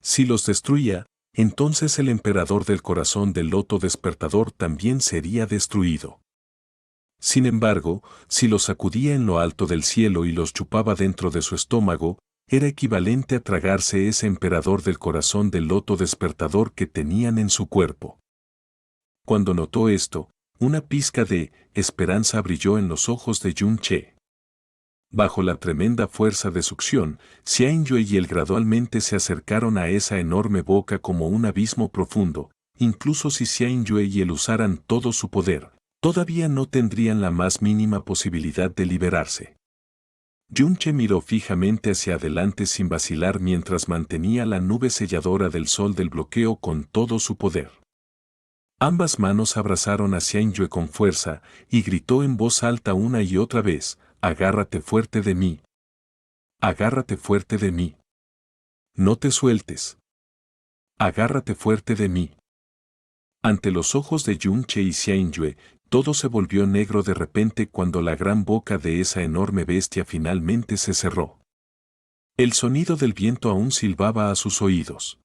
Si los destruía, entonces el emperador del corazón del loto despertador también sería destruido. Sin embargo, si los sacudía en lo alto del cielo y los chupaba dentro de su estómago, era equivalente a tragarse ese emperador del corazón del loto despertador que tenían en su cuerpo. Cuando notó esto, una pizca de esperanza brilló en los ojos de Yunche. Bajo la tremenda fuerza de succión, Xian Yue y él gradualmente se acercaron a esa enorme boca como un abismo profundo. Incluso si Xian Yue y él usaran todo su poder, todavía no tendrían la más mínima posibilidad de liberarse. Yunche miró fijamente hacia adelante sin vacilar mientras mantenía la nube selladora del sol del bloqueo con todo su poder. Ambas manos abrazaron a Xianyue con fuerza y gritó en voz alta una y otra vez, «Agárrate fuerte de mí. Agárrate fuerte de mí. No te sueltes. Agárrate fuerte de mí». Ante los ojos de Yunche y Xianyue, todo se volvió negro de repente cuando la gran boca de esa enorme bestia finalmente se cerró. El sonido del viento aún silbaba a sus oídos.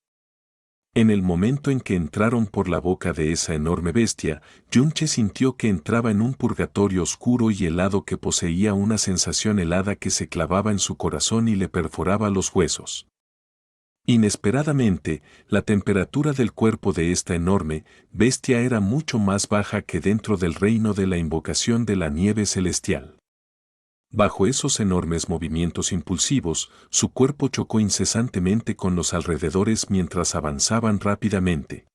En el momento en que entraron por la boca de esa enorme bestia, Yunche sintió que entraba en un purgatorio oscuro y helado que poseía una sensación helada que se clavaba en su corazón y le perforaba los huesos. Inesperadamente, la temperatura del cuerpo de esta enorme bestia era mucho más baja que dentro del reino de la invocación de la nieve celestial. Bajo esos enormes movimientos impulsivos, su cuerpo chocó incesantemente con los alrededores mientras avanzaban rápidamente.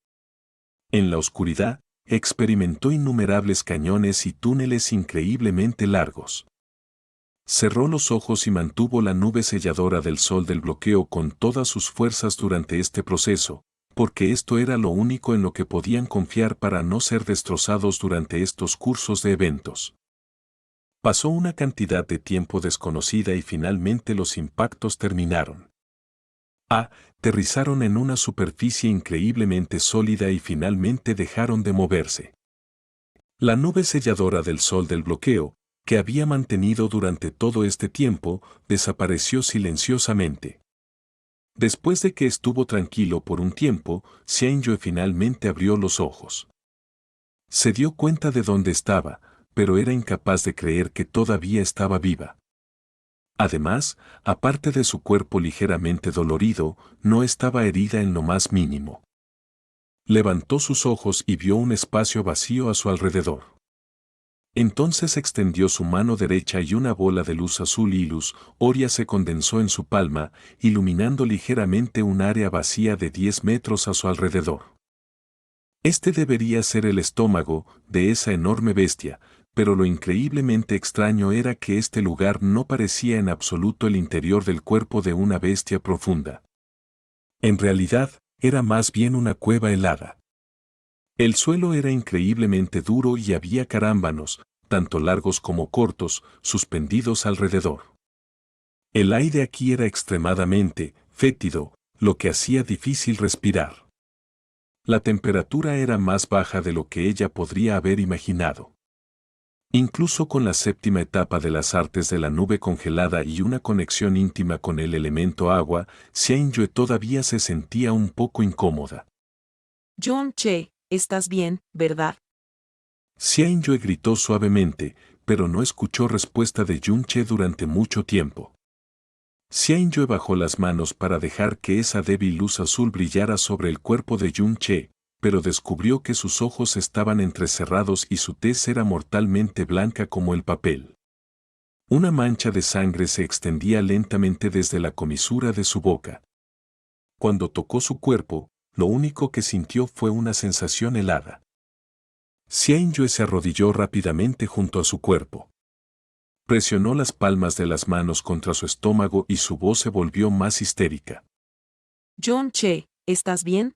En la oscuridad, experimentó innumerables cañones y túneles increíblemente largos. Cerró los ojos y mantuvo la nube selladora del sol del bloqueo con todas sus fuerzas durante este proceso, porque esto era lo único en lo que podían confiar para no ser destrozados durante estos cursos de eventos. Pasó una cantidad de tiempo desconocida y finalmente los impactos terminaron. Aterrizaron en una superficie increíblemente sólida y finalmente dejaron de moverse. La nube selladora del sol del bloqueo, que había mantenido durante todo este tiempo, desapareció silenciosamente. Después de que estuvo tranquilo por un tiempo, Xianyue finalmente abrió los ojos. Se dio cuenta de dónde estaba, pero era incapaz de creer que todavía estaba viva. Además, aparte de su cuerpo ligeramente dolorido, no estaba herida en lo más mínimo. Levantó sus ojos y vio un espacio vacío a su alrededor. Entonces extendió su mano derecha y una bola de luz azul y luz oria se condensó en su palma, iluminando ligeramente un área vacía de 10 metros a su alrededor. Este debería ser el estómago de esa enorme bestia, pero lo increíblemente extraño era que este lugar no parecía en absoluto el interior del cuerpo de una bestia profunda. En realidad, era más bien una cueva helada. El suelo era increíblemente duro y había carámbanos, tanto largos como cortos, suspendidos alrededor. El aire aquí era extremadamente fétido, lo que hacía difícil respirar. La temperatura era más baja de lo que ella podría haber imaginado. Incluso con la séptima etapa de las artes de la nube congelada y una conexión íntima con el elemento agua, Xianyue todavía se sentía un poco incómoda. Yunche, estás bien, ¿verdad? Xianyue gritó suavemente, pero no escuchó respuesta de Yunche durante mucho tiempo. Xianyue bajó las manos para dejar que esa débil luz azul brillara sobre el cuerpo de Yunche, pero descubrió que sus ojos estaban entrecerrados y su tez era mortalmente blanca como el papel. Una mancha de sangre se extendía lentamente desde la comisura de su boca. Cuando tocó su cuerpo, lo único que sintió fue una sensación helada. Xianyue se arrodilló rápidamente junto a su cuerpo. Presionó las palmas de las manos contra su estómago y su voz se volvió más histérica. Yunche, ¿estás bien?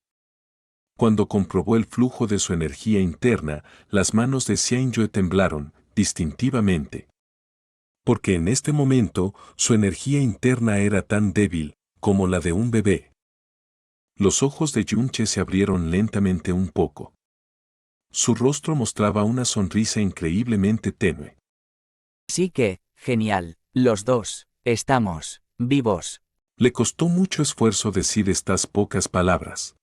Cuando comprobó el flujo de su energía interna, las manos de Xianyue temblaron, distintivamente. Porque en este momento, su energía interna era tan débil, como la de un bebé. Los ojos de Yunche se abrieron lentamente un poco. Su rostro mostraba una sonrisa increíblemente tenue. Sí que, genial, los dos, estamos vivos. Le costó mucho esfuerzo decir estas pocas palabras.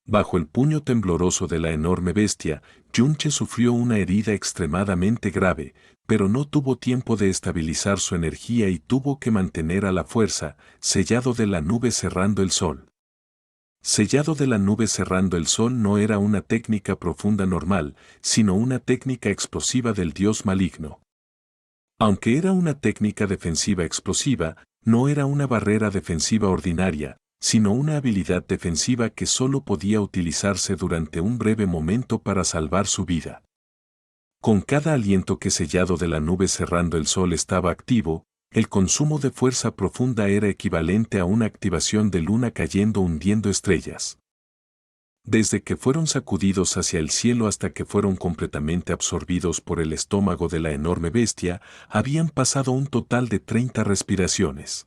Bajo el puño tembloroso de la enorme bestia, Yunche sufrió una herida extremadamente grave, pero no tuvo tiempo de estabilizar su energía y tuvo que mantener a la fuerza, sellado de la nube cerrando el sol. Sellado de la nube cerrando el sol no era una técnica profunda normal, sino una técnica explosiva del dios maligno. Aunque era una técnica defensiva explosiva, no era una barrera defensiva ordinaria, sino una habilidad defensiva que solo podía utilizarse durante un breve momento para salvar su vida. Con cada aliento que sellado de la nube cerrando el sol estaba activo, el consumo de fuerza profunda era equivalente a una activación de luna cayendo hundiendo estrellas. Desde que fueron sacudidos hacia el cielo hasta que fueron completamente absorbidos por el estómago de la enorme bestia, habían pasado un total de 30 respiraciones.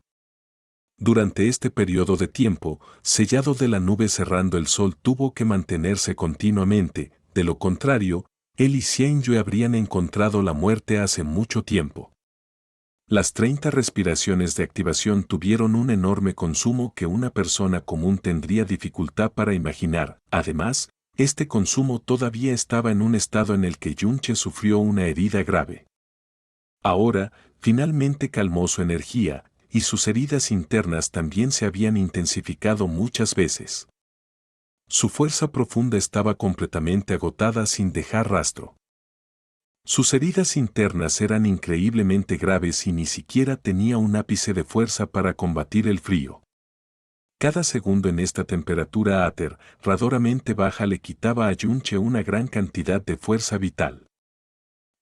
Durante este periodo de tiempo, sellado de la nube cerrando el sol tuvo que mantenerse continuamente, de lo contrario, él y Xianyue habrían encontrado la muerte hace mucho tiempo. Las 30 respiraciones de activación tuvieron un enorme consumo que una persona común tendría dificultad para imaginar. Además, este consumo todavía estaba en un estado en el que Yunche sufrió una herida grave. Ahora, finalmente calmó su energía, y sus heridas internas también se habían intensificado muchas veces. Su fuerza profunda estaba completamente agotada sin dejar rastro. Sus heridas internas eran increíblemente graves y ni siquiera tenía un ápice de fuerza para combatir el frío. Cada segundo en esta temperatura aterradoramente baja le quitaba a Yunche una gran cantidad de fuerza vital.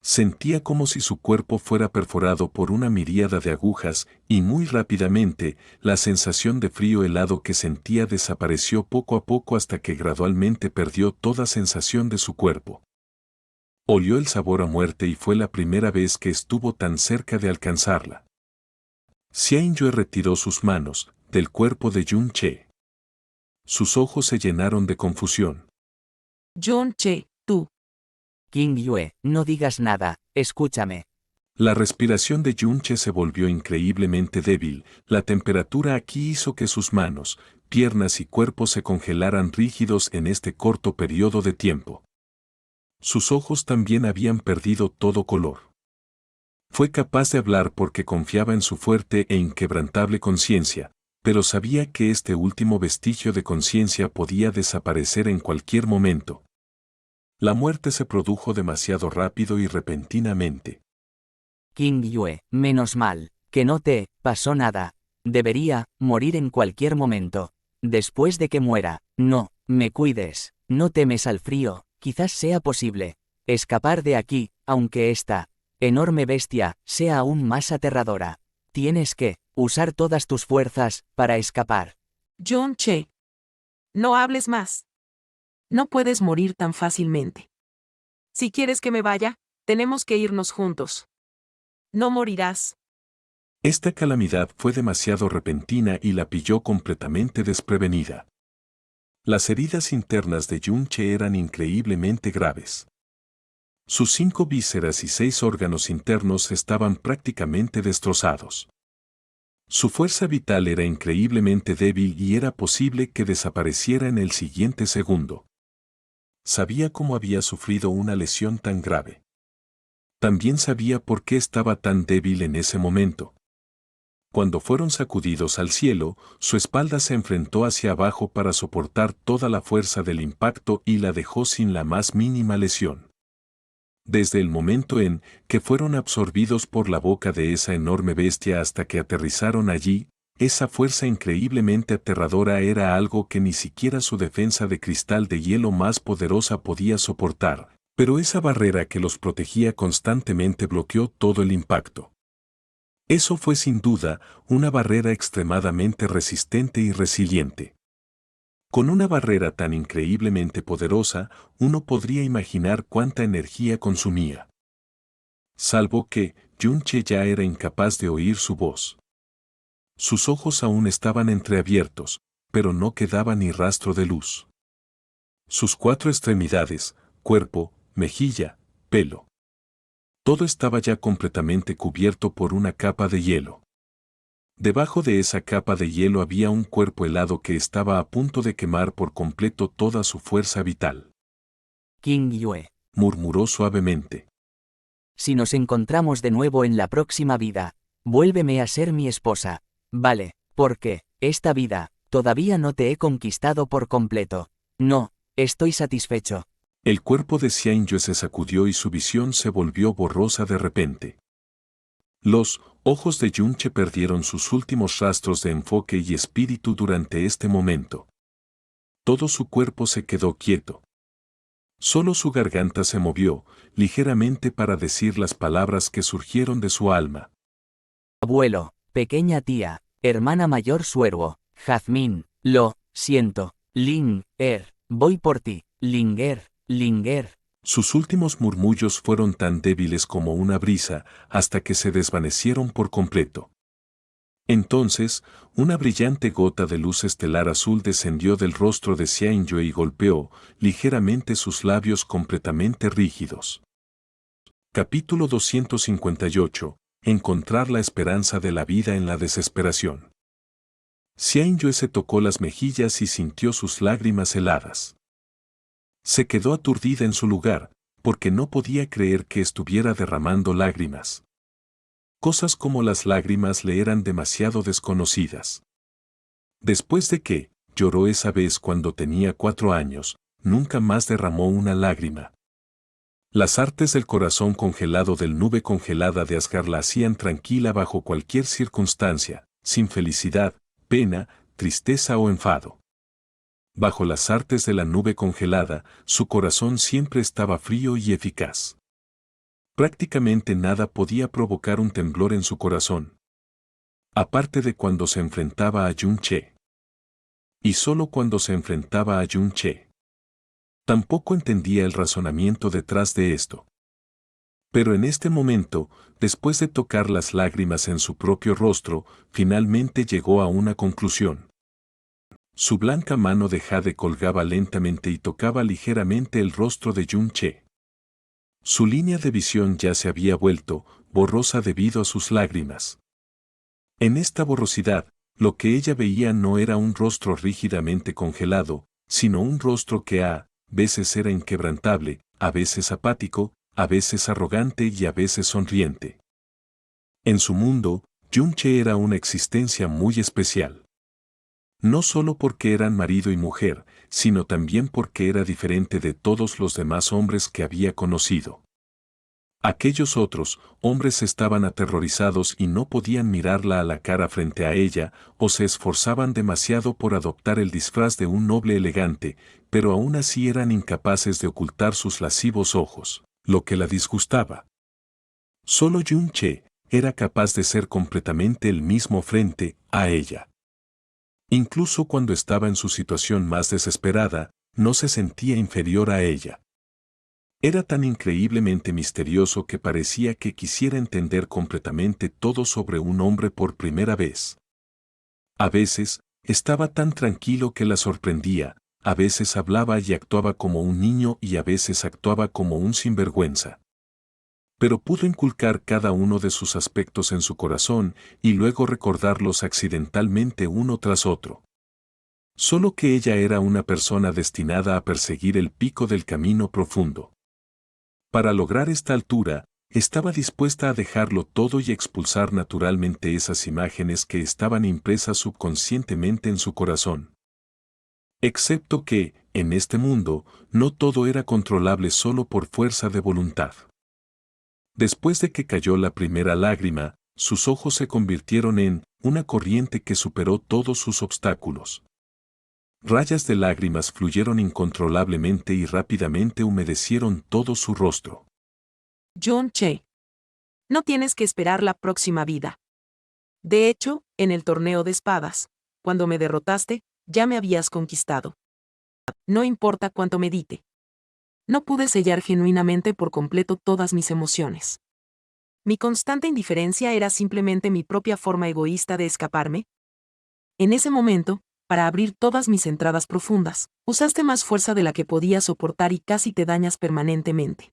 Sentía como si su cuerpo fuera perforado por una miríada de agujas, y muy rápidamente, la sensación de frío helado que sentía desapareció poco a poco hasta que gradualmente perdió toda sensación de su cuerpo. Olió el sabor a muerte y fue la primera vez que estuvo tan cerca de alcanzarla. Xianyue retiró sus manos del cuerpo de Yunche. Sus ojos se llenaron de confusión. Yunche, tú. Qingyue, no digas nada, escúchame. La respiración de Yunche se volvió increíblemente débil, la temperatura aquí hizo que sus manos, piernas y cuerpo se congelaran rígidos en este corto periodo de tiempo. Sus ojos también habían perdido todo color. Fue capaz de hablar porque confiaba en su fuerte e inquebrantable conciencia, pero sabía que este último vestigio de conciencia podía desaparecer en cualquier momento. La muerte se produjo demasiado rápido y repentinamente. Qingyue, menos mal, que no te pasó nada. Debería morir en cualquier momento. Después de que muera, no me cuides, no temes al frío, quizás sea posible escapar de aquí, aunque esta enorme bestia sea aún más aterradora. Tienes que usar todas tus fuerzas para escapar. Yunche. No hables más. No puedes morir tan fácilmente. Si quieres que me vaya, tenemos que irnos juntos. No morirás. Esta calamidad fue demasiado repentina y la pilló completamente desprevenida. Las heridas internas de Yunche eran increíblemente graves. Sus 5 vísceras y 6 órganos internos estaban prácticamente destrozados. Su fuerza vital era increíblemente débil y era posible que desapareciera en el siguiente segundo. Sabía cómo había sufrido una lesión tan grave. También sabía por qué estaba tan débil en ese momento. Cuando fueron sacudidos al cielo, su espalda se enfrentó hacia abajo para soportar toda la fuerza del impacto y la dejó sin la más mínima lesión. Desde el momento en que fueron absorbidos por la boca de esa enorme bestia hasta que aterrizaron allí, esa fuerza increíblemente aterradora era algo que ni siquiera su defensa de cristal de hielo más poderosa podía soportar, pero esa barrera que los protegía constantemente bloqueó todo el impacto. Eso fue sin duda una barrera extremadamente resistente y resiliente. Con una barrera tan increíblemente poderosa, uno podría imaginar cuánta energía consumía. Salvo que Yunche ya era incapaz de oír su voz. Sus ojos aún estaban entreabiertos, pero no quedaba ni rastro de luz. Sus 4 extremidades, cuerpo, mejilla, pelo. Todo estaba ya completamente cubierto por una capa de hielo. Debajo de esa capa de hielo había un cuerpo helado que estaba a punto de quemar por completo toda su fuerza vital. Qingyue, Murmuró suavemente. si nos encontramos de nuevo en la próxima vida, vuélveme a ser mi esposa. Vale, porque, esta vida, todavía no te he conquistado por completo. No, estoy satisfecho. El cuerpo de Xianyue se sacudió y su visión se volvió borrosa de repente. Los ojos de Yunche perdieron sus últimos rastros de enfoque y espíritu durante este momento. Todo su cuerpo se quedó quieto. Solo su garganta se movió, ligeramente para decir las palabras que surgieron de su alma. Abuelo, pequeña tía, hermana mayor Suervo, Jazmín, lo siento, voy por ti, Linger. Sus últimos murmullos fueron tan débiles como una brisa, hasta que se desvanecieron por completo. Entonces, una brillante gota de luz estelar azul descendió del rostro de Xianyue y golpeó ligeramente sus labios completamente rígidos. Capítulo 258. Encontrar la esperanza de la vida en la desesperación. Xianyue se tocó las mejillas y sintió sus lágrimas heladas. Se quedó aturdida en su lugar, porque no podía creer que estuviera derramando lágrimas. Cosas como las lágrimas le eran demasiado desconocidas. Después de que lloró esa vez cuando tenía 4 años, nunca más derramó una lágrima. Las artes del corazón congelado del nube congelada de Asgard la hacían tranquila bajo cualquier circunstancia, sin felicidad, pena, tristeza o enfado. Bajo las artes de la nube congelada, su corazón siempre estaba frío y eficaz. Prácticamente nada podía provocar un temblor en su corazón. Aparte de cuando se enfrentaba a Yun-che. Y solo cuando se enfrentaba a Yun-che. Tampoco entendía el razonamiento detrás de esto. Pero en este momento, después de tocar las lágrimas en su propio rostro, finalmente llegó a una conclusión. Su blanca mano de jade colgaba lentamente y tocaba ligeramente el rostro de Yun-che. Su línea de visión ya se había vuelto borrosa debido a sus lágrimas. En esta borrosidad, lo que ella veía no era un rostro rígidamente congelado, sino un rostro que a veces era inquebrantable, a veces apático, a veces arrogante y a veces sonriente. En su mundo, Yun-che era una existencia muy especial. No solo porque eran marido y mujer, sino también porque era diferente de todos los demás hombres que había conocido. Aquellos otros hombres estaban aterrorizados y no podían mirarla a la cara frente a ella, o se esforzaban demasiado por adoptar el disfraz de un noble elegante, pero aún así eran incapaces de ocultar sus lascivos ojos, lo que la disgustaba. Solo Yun-che era capaz de ser completamente el mismo frente a ella. Incluso cuando estaba en su situación más desesperada, no se sentía inferior a ella. Era tan increíblemente misterioso que parecía que quisiera entender completamente todo sobre un hombre por primera vez. A veces, estaba tan tranquilo que la sorprendía, a veces hablaba y actuaba como un niño y a veces actuaba como un sinvergüenza. Pero pudo inculcar cada uno de sus aspectos en su corazón y luego recordarlos accidentalmente uno tras otro. Solo que ella era una persona destinada a perseguir el pico del camino profundo. Para lograr esta altura, estaba dispuesta a dejarlo todo y expulsar naturalmente esas imágenes que estaban impresas subconscientemente en su corazón. Excepto que, en este mundo, no todo era controlable solo por fuerza de voluntad. Después de que cayó la primera lágrima, sus ojos se convirtieron en una corriente que superó todos sus obstáculos. Rayas de lágrimas fluyeron incontrolablemente y rápidamente humedecieron todo su rostro. Yun-che. No tienes que esperar la próxima vida. De hecho, en el torneo de espadas, cuando me derrotaste, ya me habías conquistado. No importa cuánto medite. No pude sellar genuinamente por completo todas mis emociones. Mi constante indiferencia era simplemente mi propia forma egoísta de escaparme. En ese momento, para abrir todas mis entradas profundas, usaste más fuerza de la que podía soportar y casi te dañas permanentemente.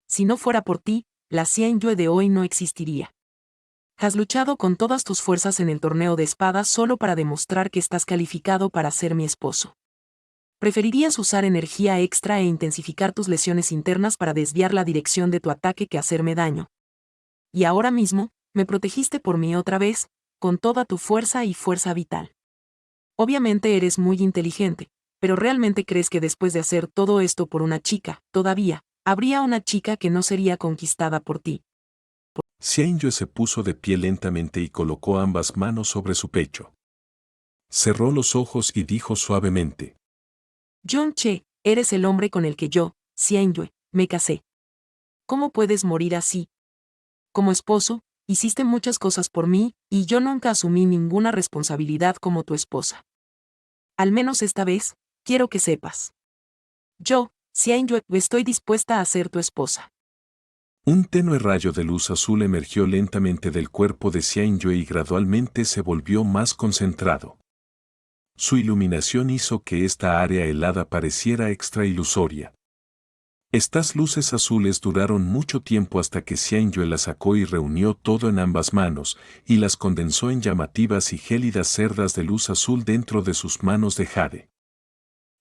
Si no fuera por ti, la Xianyue de hoy no existiría. Has luchado con todas tus fuerzas en el torneo de espadas solo para demostrar que estás calificado para ser mi esposo. Preferirías usar energía extra e intensificar tus lesiones internas para desviar la dirección de tu ataque que hacerme daño. Y ahora mismo, me protegiste por mí otra vez, con toda tu fuerza y fuerza vital. Obviamente eres muy inteligente, pero ¿realmente crees que después de hacer todo esto por una chica, todavía, habría una chica que no sería conquistada por ti? Xianyue se puso de pie lentamente y colocó ambas manos sobre su pecho. Cerró los ojos y dijo suavemente: Yun-che, eres el hombre con el que yo, Xianyue, me casé. ¿Cómo puedes morir así? Como esposo, Hiciste muchas cosas por mí, y yo nunca asumí ninguna responsabilidad como tu esposa. Al menos esta vez, quiero que sepas. Yo, Xianyue, estoy dispuesta a ser tu esposa. Un tenue rayo de luz azul emergió lentamente del cuerpo de Xianyue y gradualmente se volvió más concentrado. Su iluminación hizo que esta área helada pareciera extra ilusoria. Estas luces azules duraron mucho tiempo hasta que Xianyue las sacó y reunió todo en ambas manos, y las condensó en llamativas y gélidas cerdas de luz azul dentro de sus manos de jade.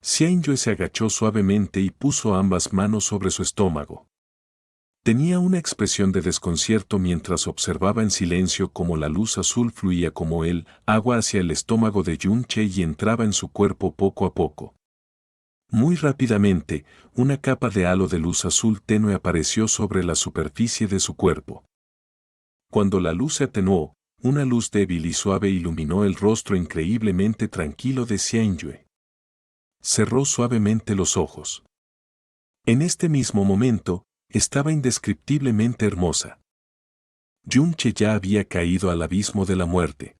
Xianyue se agachó suavemente y puso ambas manos sobre su estómago. Tenía una expresión de desconcierto mientras observaba en silencio cómo la luz azul fluía como el agua hacia el estómago de Yunche y entraba en su cuerpo poco a poco. Muy rápidamente, una capa de halo de luz azul tenue apareció sobre la superficie de su cuerpo. Cuando la luz se atenuó, una luz débil y suave iluminó el rostro increíblemente tranquilo de Xianyue. Cerró suavemente los ojos. En este mismo momento, estaba indescriptiblemente hermosa. Yunche ya había caído al abismo de la muerte.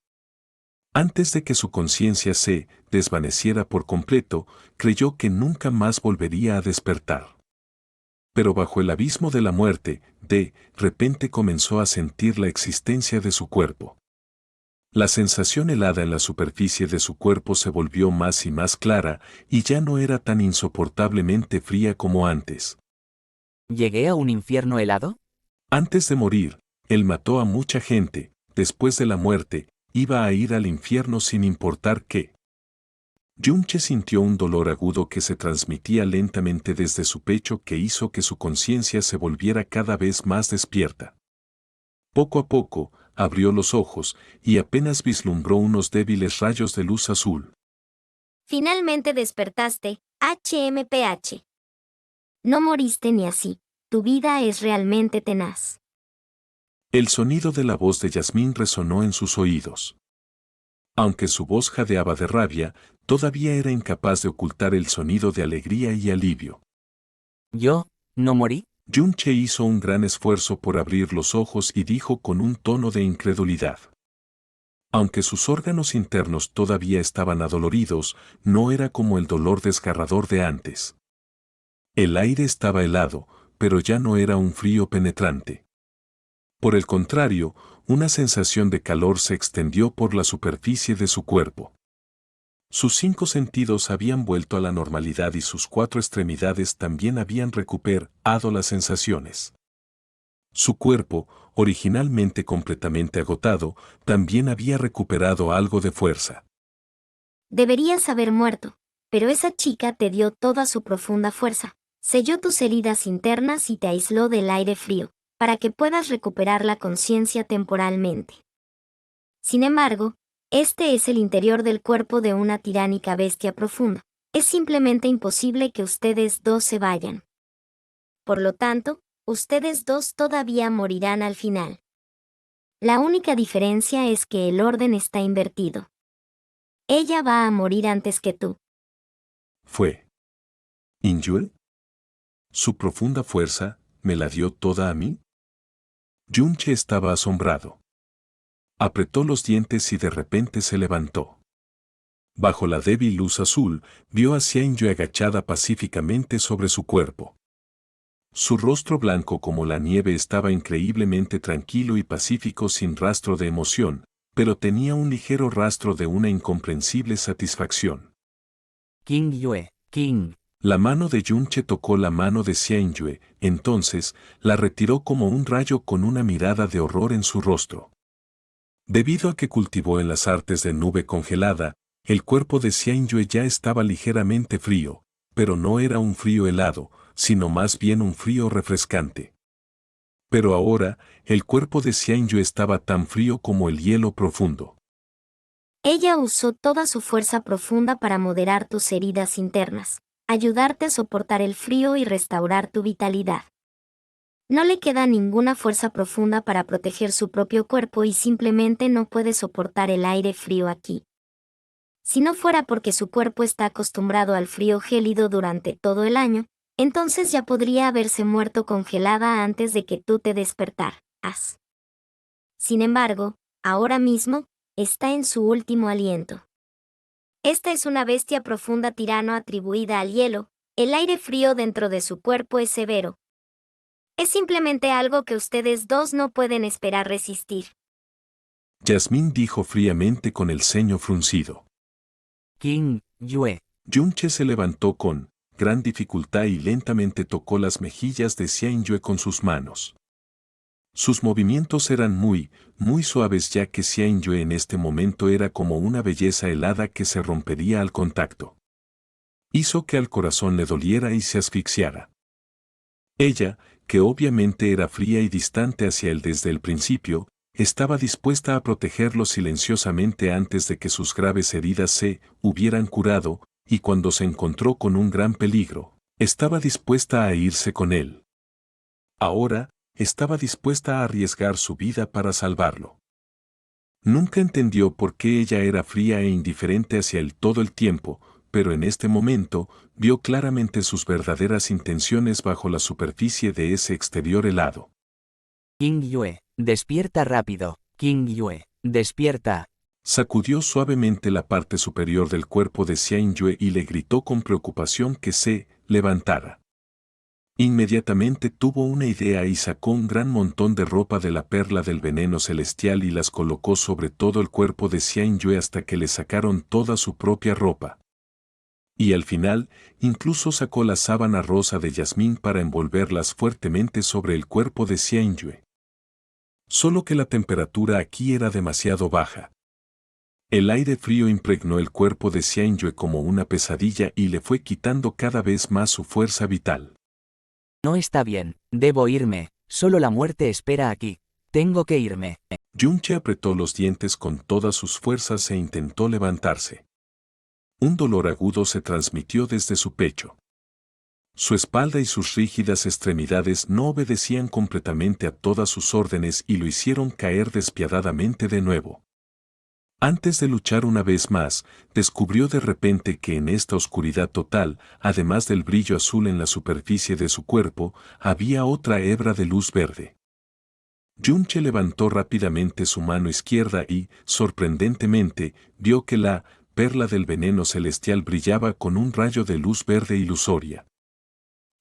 Antes de que su conciencia se desvaneciera por completo, creyó que nunca más volvería a despertar. Pero bajo el abismo de la muerte, de repente comenzó a sentir la existencia de su cuerpo. La sensación helada en la superficie de su cuerpo se volvió más y más clara, y ya no era tan insoportablemente fría como antes. ¿Llegué a un infierno helado? Antes de morir, él mató a mucha gente. Después de la muerte, iba a ir al infierno sin importar qué. Yunche sintió un dolor agudo que se transmitía lentamente desde su pecho que hizo que su conciencia se volviera cada vez más despierta. Poco a poco, abrió los ojos y apenas vislumbró unos débiles rayos de luz azul. Finalmente despertaste, HMPH. No moriste ni así, tu vida es realmente tenaz. El sonido de la voz de Yasmín resonó en sus oídos. Aunque su voz jadeaba de rabia, todavía era incapaz de ocultar el sonido de alegría y alivio. ¿Yo, no morí? Yunche hizo un gran esfuerzo por abrir los ojos y dijo con un tono de incredulidad. Aunque sus órganos internos todavía estaban adoloridos, no era como el dolor desgarrador de antes. El aire estaba helado, pero ya no era un frío penetrante. Por el contrario, una sensación de calor se extendió por la superficie de su cuerpo. Sus 5 sentidos habían vuelto a la normalidad y sus 4 extremidades también habían recuperado las sensaciones. Su cuerpo, originalmente completamente agotado, también había recuperado algo de fuerza. Deberías haber muerto, pero esa chica te dio toda su profunda fuerza, selló tus heridas internas y te aisló del aire frío, para que puedas recuperar la conciencia temporalmente. Sin embargo, este es el interior del cuerpo de una tiránica bestia profunda. Es simplemente imposible que ustedes dos se vayan. Por lo tanto, ustedes dos todavía morirán al final. La única diferencia es que el orden está invertido. Ella va a morir antes que tú. ¿Fue Inyue? ¿Su profunda fuerza me la dio toda a mí? Yunche estaba asombrado. Apretó los dientes y de repente se levantó. Bajo la débil luz azul, vio a Xianyue agachada pacíficamente sobre su cuerpo. Su rostro blanco como la nieve estaba increíblemente tranquilo y pacífico sin rastro de emoción, pero tenía un ligero rastro de una incomprensible satisfacción. King Yue, King. La mano de Yunche tocó la mano de Xianyue, entonces la retiró como un rayo con una mirada de horror en su rostro. Debido a que cultivó en las artes de nube congelada, el cuerpo de Xianyue ya estaba ligeramente frío, pero no era un frío helado, sino más bien un frío refrescante. Pero ahora, el cuerpo de Xianyue estaba tan frío como el hielo profundo. Ella usó toda su fuerza profunda para moderar tus heridas internas, ayudarte a soportar el frío y restaurar tu vitalidad. No le queda ninguna fuerza profunda para proteger su propio cuerpo y simplemente no puede soportar el aire frío aquí. Si no fuera porque su cuerpo está acostumbrado al frío gélido durante todo el año, entonces ya podría haberse muerto congelada antes de que tú te despertaras. Sin embargo, ahora mismo, está en su último aliento. Esta es una bestia profunda tirano atribuida al hielo, el aire frío dentro de su cuerpo es severo. Es simplemente algo que ustedes dos no pueden esperar resistir. Yasmín dijo fríamente con el ceño fruncido. King Yue. Yunche se levantó con gran dificultad y lentamente tocó las mejillas de Xianyue con sus manos. Sus movimientos eran muy suaves ya que Xianyue en este momento era como una belleza helada que se rompería al contacto. Hizo que al corazón le doliera y se asfixiara. Ella, que obviamente era fría y distante hacia él desde el principio, estaba dispuesta a protegerlo silenciosamente antes de que sus graves heridas se hubieran curado, y cuando se encontró con un gran peligro, estaba dispuesta a irse con él. Ahora, estaba dispuesta a arriesgar su vida para salvarlo. Nunca entendió por qué ella era fría e indiferente hacia él todo el tiempo, pero en este momento, vio claramente sus verdaderas intenciones bajo la superficie de ese exterior helado. King Yue, despierta rápido. King Yue, despierta. Sacudió suavemente la parte superior del cuerpo de Xianyue y le gritó con preocupación que se levantara. Inmediatamente tuvo una idea y sacó un gran montón de ropa de la perla del veneno celestial y las colocó sobre todo el cuerpo de Xianyue hasta que le sacaron toda su propia ropa. Y al final, incluso sacó la sábana rosa de Yasmín para envolverlas fuertemente sobre el cuerpo de Xianyue. Solo que la temperatura aquí era demasiado baja. El aire frío impregnó el cuerpo de Xianyue como una pesadilla y le fue quitando cada vez más su fuerza vital. No está bien, debo irme, solo la muerte espera aquí. Tengo que irme. Yunche apretó los dientes con todas sus fuerzas e intentó levantarse. Un dolor agudo se transmitió desde su pecho. Su espalda y sus rígidas extremidades no obedecían completamente a todas sus órdenes y lo hicieron caer despiadadamente de nuevo. Antes de luchar una vez más, descubrió de repente que en esta oscuridad total, además del brillo azul en la superficie de su cuerpo, había otra hebra de luz verde. Yunche levantó rápidamente su mano izquierda y, sorprendentemente, vio que la perla del veneno celestial brillaba con un rayo de luz verde ilusoria.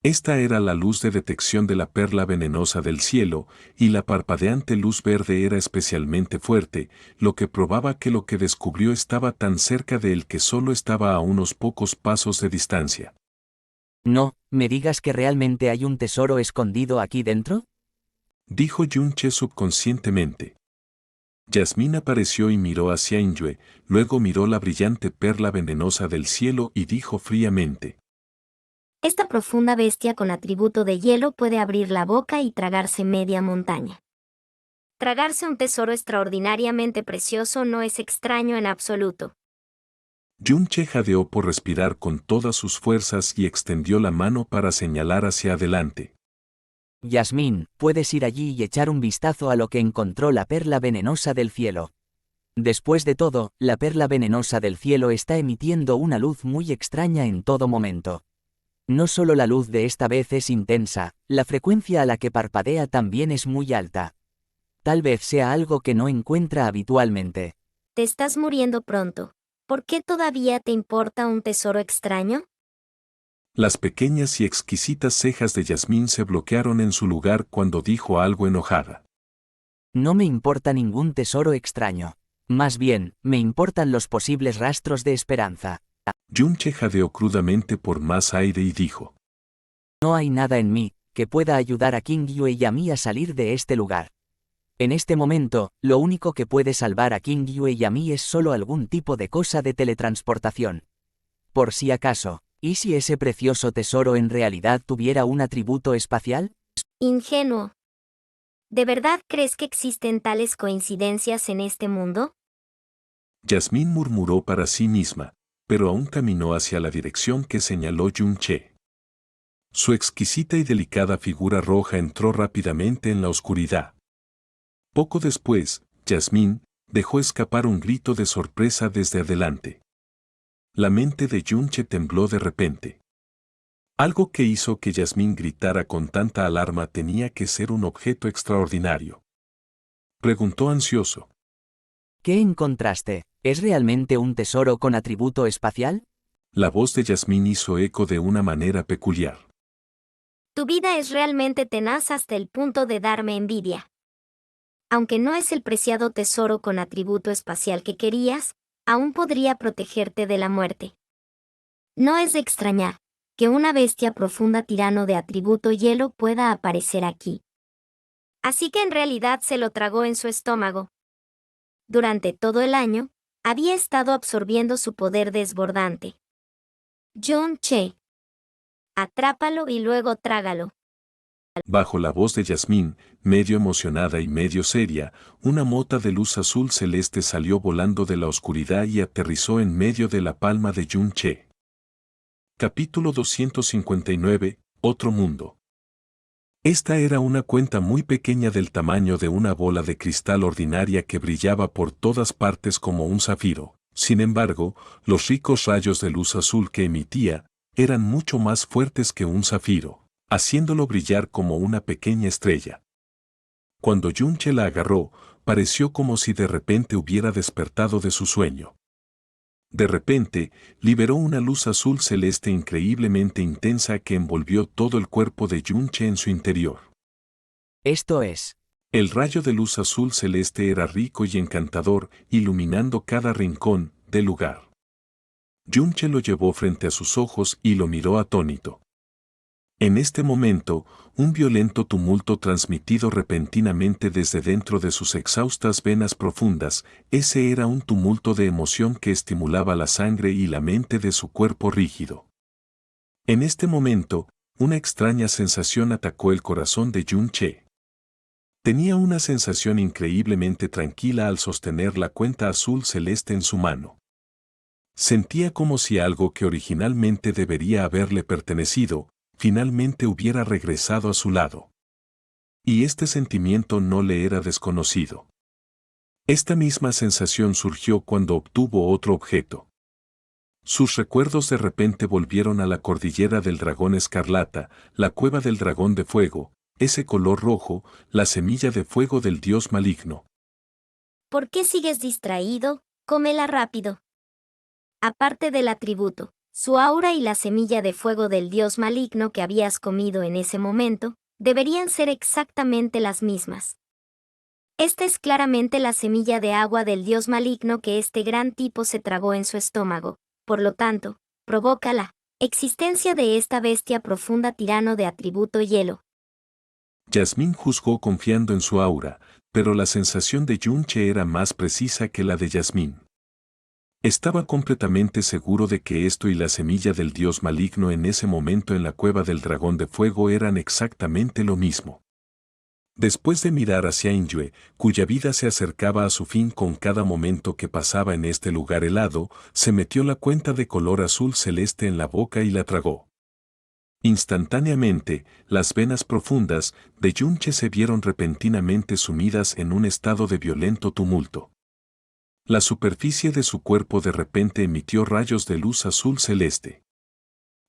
Esta era la luz de detección de la perla venenosa del cielo, y la parpadeante luz verde era especialmente fuerte, lo que probaba que lo que descubrió estaba tan cerca de él que solo estaba a unos pocos pasos de distancia. No, ¿me digas que realmente hay un tesoro escondido aquí dentro? Dijo Yunche subconscientemente. Yasmín apareció y miró hacia Xianyue, luego miró la brillante perla venenosa del cielo y dijo fríamente: Esta profunda bestia con atributo de hielo puede abrir la boca y tragarse media montaña. Tragarse un tesoro extraordinariamente precioso no es extraño en absoluto. Yunche jadeó por respirar con todas sus fuerzas y extendió la mano para señalar hacia adelante. Yasmín, puedes ir allí y echar un vistazo a lo que encontró la perla venenosa del cielo. Después de todo, la perla venenosa del cielo está emitiendo una luz muy extraña en todo momento. No solo la luz de esta vez es intensa, la frecuencia a la que parpadea también es muy alta. Tal vez sea algo que no encuentra habitualmente. Te estás muriendo pronto. ¿Por qué todavía te importa un tesoro extraño? Las pequeñas y exquisitas cejas de Yasmín se bloquearon en su lugar cuando dijo algo enojada. No me importa ningún tesoro extraño. Más bien, me importan los posibles rastros de esperanza. Yunche jadeó crudamente por más aire y dijo: No hay nada en mí que pueda ayudar a King Yue y a mí a salir de este lugar. En este momento, lo único que puede salvar a King Yue y a mí es solo algún tipo de cosa de teletransportación. Por si acaso, ¿y si ese precioso tesoro en realidad tuviera un atributo espacial? Ingenuo. ¿De verdad crees que existen tales coincidencias en este mundo? Yasmín murmuró para sí misma, pero aún caminó hacia la dirección que señaló Yunche. Su exquisita y delicada figura roja entró rápidamente en la oscuridad. Poco después, Yasmín dejó escapar un grito de sorpresa desde adelante. La mente de Yunche tembló de repente. Algo que hizo que Yasmín gritara con tanta alarma tenía que ser un objeto extraordinario. Preguntó ansioso. ¿Qué encontraste? ¿Es realmente un tesoro con atributo espacial? La voz de Yasmín hizo eco de una manera peculiar. Tu vida es realmente tenaz hasta el punto de darme envidia. Aunque no es el preciado tesoro con atributo espacial que querías, aún podría protegerte de la muerte. No es de extrañar que una bestia profunda tirano de atributo hielo pueda aparecer aquí. Así que en realidad se lo tragó en su estómago. Durante todo el año, había estado absorbiendo su poder desbordante. Yun-che. Atrápalo y luego trágalo. Bajo la voz de Yasmín, medio emocionada y medio seria, una mota de luz azul celeste salió volando de la oscuridad y aterrizó en medio de la palma de Yun-che. Capítulo 259, Otro mundo. Esta era una cuenta muy pequeña del tamaño de una bola de cristal ordinaria que brillaba por todas partes como un zafiro. Sin embargo, los ricos rayos de luz azul que emitía eran mucho más fuertes que un zafiro, haciéndolo brillar como una pequeña estrella. Cuando Yun-che la agarró, pareció como si de repente hubiera despertado de su sueño. De repente, liberó una luz azul celeste increíblemente intensa que envolvió todo el cuerpo de Yun-che en su interior. Esto es. El rayo de luz azul celeste era rico y encantador, iluminando cada rincón del lugar. Yun-che lo llevó frente a sus ojos y lo miró atónito. En este momento, un violento tumulto transmitido repentinamente desde dentro de sus exhaustas venas profundas, ese era un tumulto de emoción que estimulaba la sangre y la mente de su cuerpo rígido. En este momento, una extraña sensación atacó el corazón de Yun-che. Tenía una sensación increíblemente tranquila al sostener la cuenta azul celeste en su mano. Sentía como si algo que originalmente debería haberle pertenecido, finalmente hubiera regresado a su lado. Y este sentimiento no le era desconocido. Esta misma sensación surgió cuando obtuvo otro objeto. Sus recuerdos de repente volvieron a la cordillera del dragón escarlata, la cueva del dragón de fuego, ese color rojo, la semilla de fuego del dios maligno. ¿Por qué sigues distraído? Cómela rápido. Aparte del atributo, su aura y la semilla de fuego del dios maligno que habías comido en ese momento, deberían ser exactamente las mismas. Esta es claramente la semilla de agua del dios maligno que este gran tipo se tragó en su estómago, por lo tanto, provoca la existencia de esta bestia profunda tirano de atributo hielo. Yasmín juzgó confiando en su aura, pero la sensación de Yun-che era más precisa que la de Yasmín. Estaba completamente seguro de que esto y la semilla del dios maligno en ese momento en la cueva del dragón de fuego eran exactamente lo mismo. Después de mirar hacia Inyue, cuya vida se acercaba a su fin con cada momento que pasaba en este lugar helado, se metió la cuenta de color azul celeste en la boca y la tragó. Instantáneamente, las venas profundas de Yun-che se vieron repentinamente sumidas en un estado de violento tumulto. La superficie de su cuerpo de repente emitió rayos de luz azul celeste.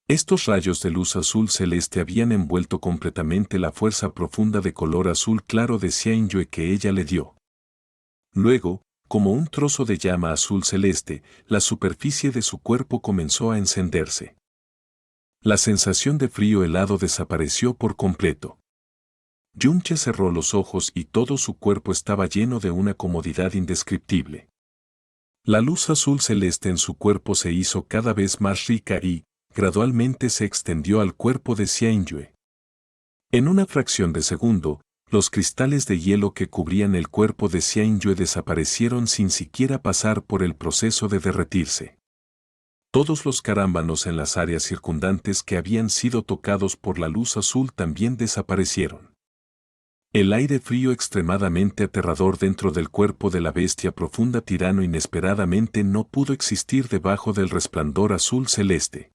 Estos rayos de luz azul celeste habían envuelto completamente la fuerza profunda de color azul claro de Xianyue que ella le dio. Luego, como un trozo de llama azul celeste, la superficie de su cuerpo comenzó a encenderse. La sensación de frío helado desapareció por completo. Yun-che cerró los ojos y todo su cuerpo estaba lleno de una comodidad indescriptible. La luz azul celeste en su cuerpo se hizo cada vez más rica y, gradualmente se extendió al cuerpo de Xianyue. En una fracción de segundo, los cristales de hielo que cubrían el cuerpo de Xianyue desaparecieron sin siquiera pasar por el proceso de derretirse. Todos los carámbanos en las áreas circundantes que habían sido tocados por la luz azul también desaparecieron. El aire frío extremadamente aterrador dentro del cuerpo de la bestia profunda tirano inesperadamente no pudo existir debajo del resplandor azul celeste.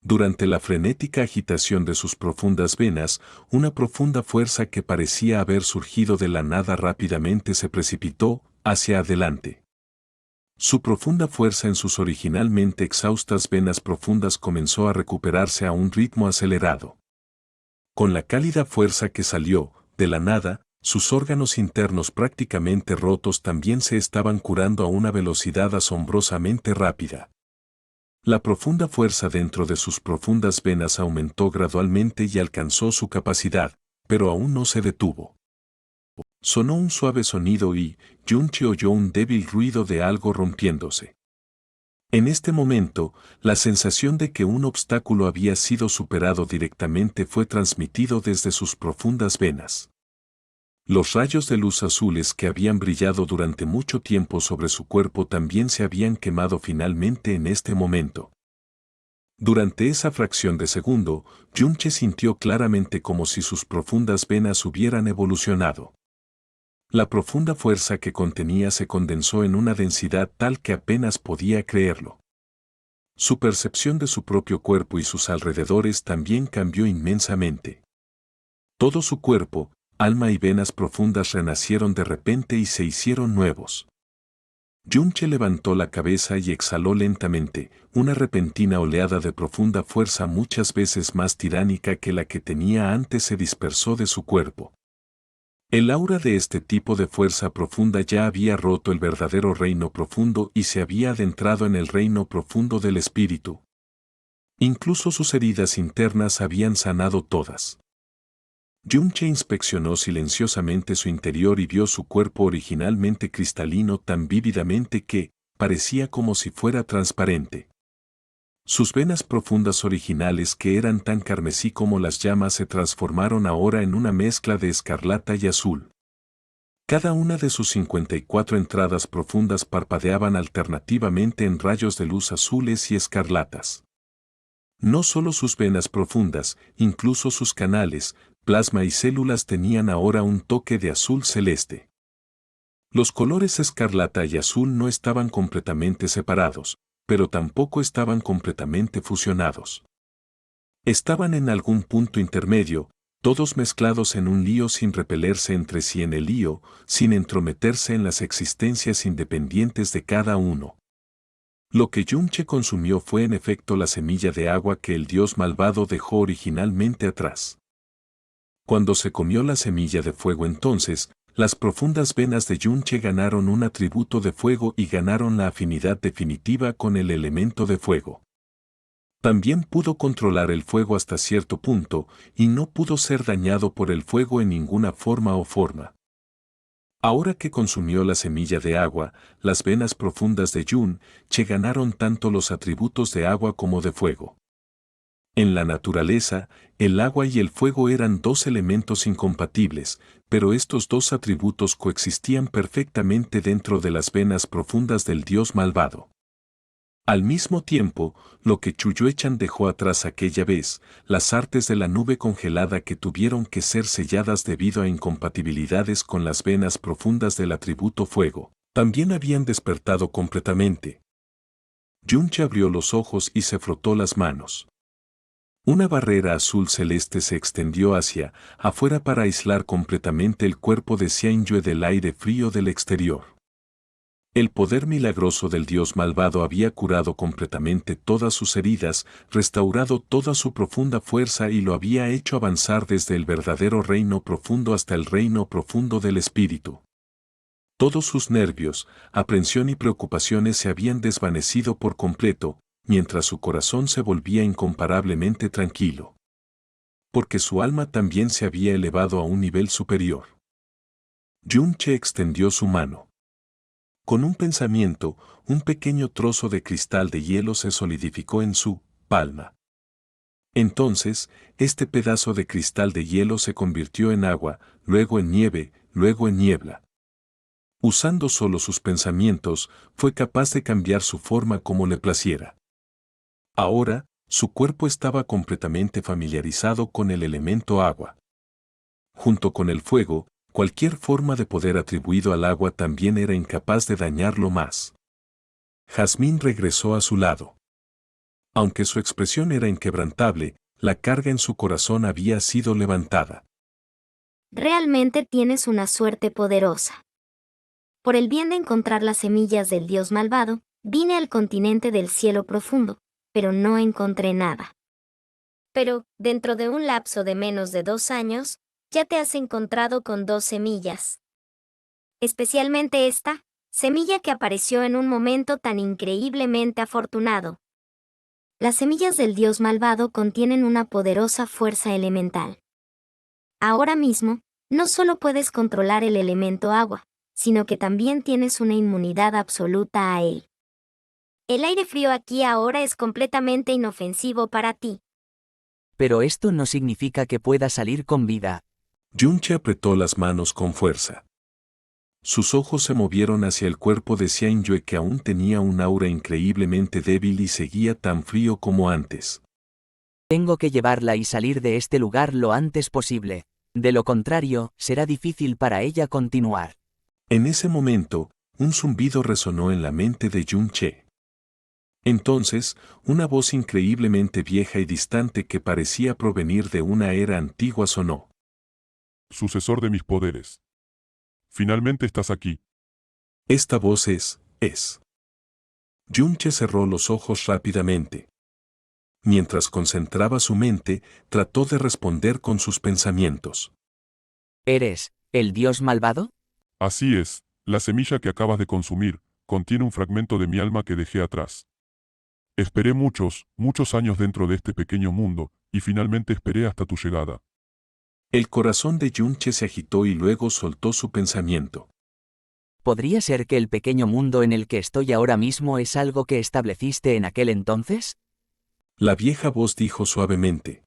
Durante la frenética agitación de sus profundas venas, una profunda fuerza que parecía haber surgido de la nada rápidamente se precipitó hacia adelante. Su profunda fuerza en sus originalmente exhaustas venas profundas comenzó a recuperarse a un ritmo acelerado. Con la cálida fuerza que salió, de la nada, Sus órganos internos prácticamente rotos también se estaban curando a una velocidad asombrosamente rápida. La profunda fuerza dentro de sus profundas venas aumentó gradualmente y alcanzó su capacidad, pero aún no se detuvo. Sonó un suave sonido y Junche oyó un débil ruido de algo rompiéndose. En este momento, la sensación de que un obstáculo había sido superado directamente fue transmitido desde sus profundas venas. Los rayos de luz azules que habían brillado durante mucho tiempo sobre su cuerpo también se habían quemado finalmente en este momento. Durante esa fracción de segundo, Junche sintió claramente como si sus profundas venas hubieran evolucionado. La profunda fuerza que contenía se condensó en una densidad tal que apenas podía creerlo. Su percepción de su propio cuerpo y sus alrededores también cambió inmensamente. Todo su cuerpo, alma y venas profundas renacieron de repente y se hicieron nuevos. Junche levantó la cabeza y exhaló lentamente, una repentina oleada de profunda fuerza muchas veces más tiránica que la que tenía antes se dispersó de su cuerpo. El aura de este tipo de fuerza profunda ya había roto el verdadero reino profundo y se había adentrado en el reino profundo del espíritu. Incluso sus heridas internas habían sanado todas. Junche inspeccionó silenciosamente su interior y vio su cuerpo originalmente cristalino tan vívidamente que parecía como si fuera transparente. Sus venas profundas originales que eran tan carmesí como las llamas se transformaron ahora en una mezcla de escarlata y azul. Cada una de sus 54 entradas profundas parpadeaban alternativamente en rayos de luz azules y escarlatas. No solo sus venas profundas, incluso sus canales, plasma y células tenían ahora un toque de azul celeste. Los colores escarlata y azul no estaban completamente separados, pero tampoco estaban completamente fusionados. Estaban en algún punto intermedio, todos mezclados en un lío sin repelerse entre sí en el lío, sin entrometerse en las existencias independientes de cada uno. Lo que Junche consumió fue en efecto la semilla de agua que el dios malvado dejó originalmente atrás. Cuando se comió la semilla de fuego entonces, las profundas venas de Junche ganaron un atributo de fuego y ganaron la afinidad definitiva con el elemento de fuego. También pudo controlar el fuego hasta cierto punto, y no pudo ser dañado por el fuego en ninguna forma o forma. Ahora que consumió la semilla de agua, las venas profundas de Junche ganaron tanto los atributos de agua como de fuego. En la naturaleza, el agua y el fuego eran dos elementos incompatibles, pero estos dos atributos coexistían perfectamente dentro de las venas profundas del dios malvado. Al mismo tiempo, lo que Chuyuechan dejó atrás aquella vez, las artes de la nube congelada que tuvieron que ser selladas debido a incompatibilidades con las venas profundas del atributo fuego, también habían despertado completamente. Junche abrió los ojos y se frotó las manos. Una barrera azul celeste se extendió hacia afuera para aislar completamente el cuerpo de Xianyue del aire frío del exterior. El poder milagroso del dios malvado había curado completamente todas sus heridas, restaurado toda su profunda fuerza y lo había hecho avanzar desde el verdadero reino profundo hasta el reino profundo del espíritu. Todos sus nervios, aprensión y preocupaciones se habían desvanecido por completo, mientras su corazón se volvía incomparablemente tranquilo. Porque su alma también se había elevado a un nivel superior. Junche extendió su mano. Con un pensamiento, un pequeño trozo de cristal de hielo se solidificó en su palma. Entonces, este pedazo de cristal de hielo se convirtió en agua, luego en nieve, luego en niebla. Usando solo sus pensamientos, fue capaz de cambiar su forma como le placiera. Ahora, su cuerpo estaba completamente familiarizado con el elemento agua. Junto con el fuego, cualquier forma de poder atribuido al agua también era incapaz de dañarlo más. Jazmín regresó a su lado. Aunque su expresión era inquebrantable, la carga en su corazón había sido levantada. Realmente tienes una suerte poderosa. Por el bien de encontrar las semillas del dios malvado, vine al continente del cielo profundo, pero no encontré nada. Pero, dentro de un lapso de menos de 2 años, Ya te has encontrado con 2 semillas. Especialmente esta, semilla que apareció en un momento tan increíblemente afortunado. Las semillas del dios malvado contienen una poderosa fuerza elemental. Ahora mismo, no solo puedes controlar el elemento agua, sino que también tienes una inmunidad absoluta a él. El aire frío aquí ahora es completamente inofensivo para ti. Pero esto no significa que pueda salir con vida. Yunche apretó las manos con fuerza. Sus ojos se movieron hacia el cuerpo de Xianyue, que aún tenía un aura increíblemente débil y seguía tan frío como antes. Tengo que llevarla y salir de este lugar lo antes posible. De lo contrario, será difícil para ella continuar. En ese momento, un zumbido resonó en la mente de Yunche. Entonces, una voz increíblemente vieja y distante que parecía provenir de una era antigua sonó. Sucesor de mis poderes. Finalmente estás aquí. Esta voz es. Yunche cerró los ojos rápidamente. Mientras concentraba su mente, trató de responder con sus pensamientos. ¿Eres el dios malvado? Así es, la semilla que acabas de consumir contiene un fragmento de mi alma que dejé atrás. Esperé muchos años dentro de este pequeño mundo, y finalmente esperé hasta tu llegada. El corazón de Yunche se agitó y luego soltó su pensamiento. ¿Podría ser que el pequeño mundo en el que estoy ahora mismo es algo que estableciste en aquel entonces? La vieja voz dijo suavemente.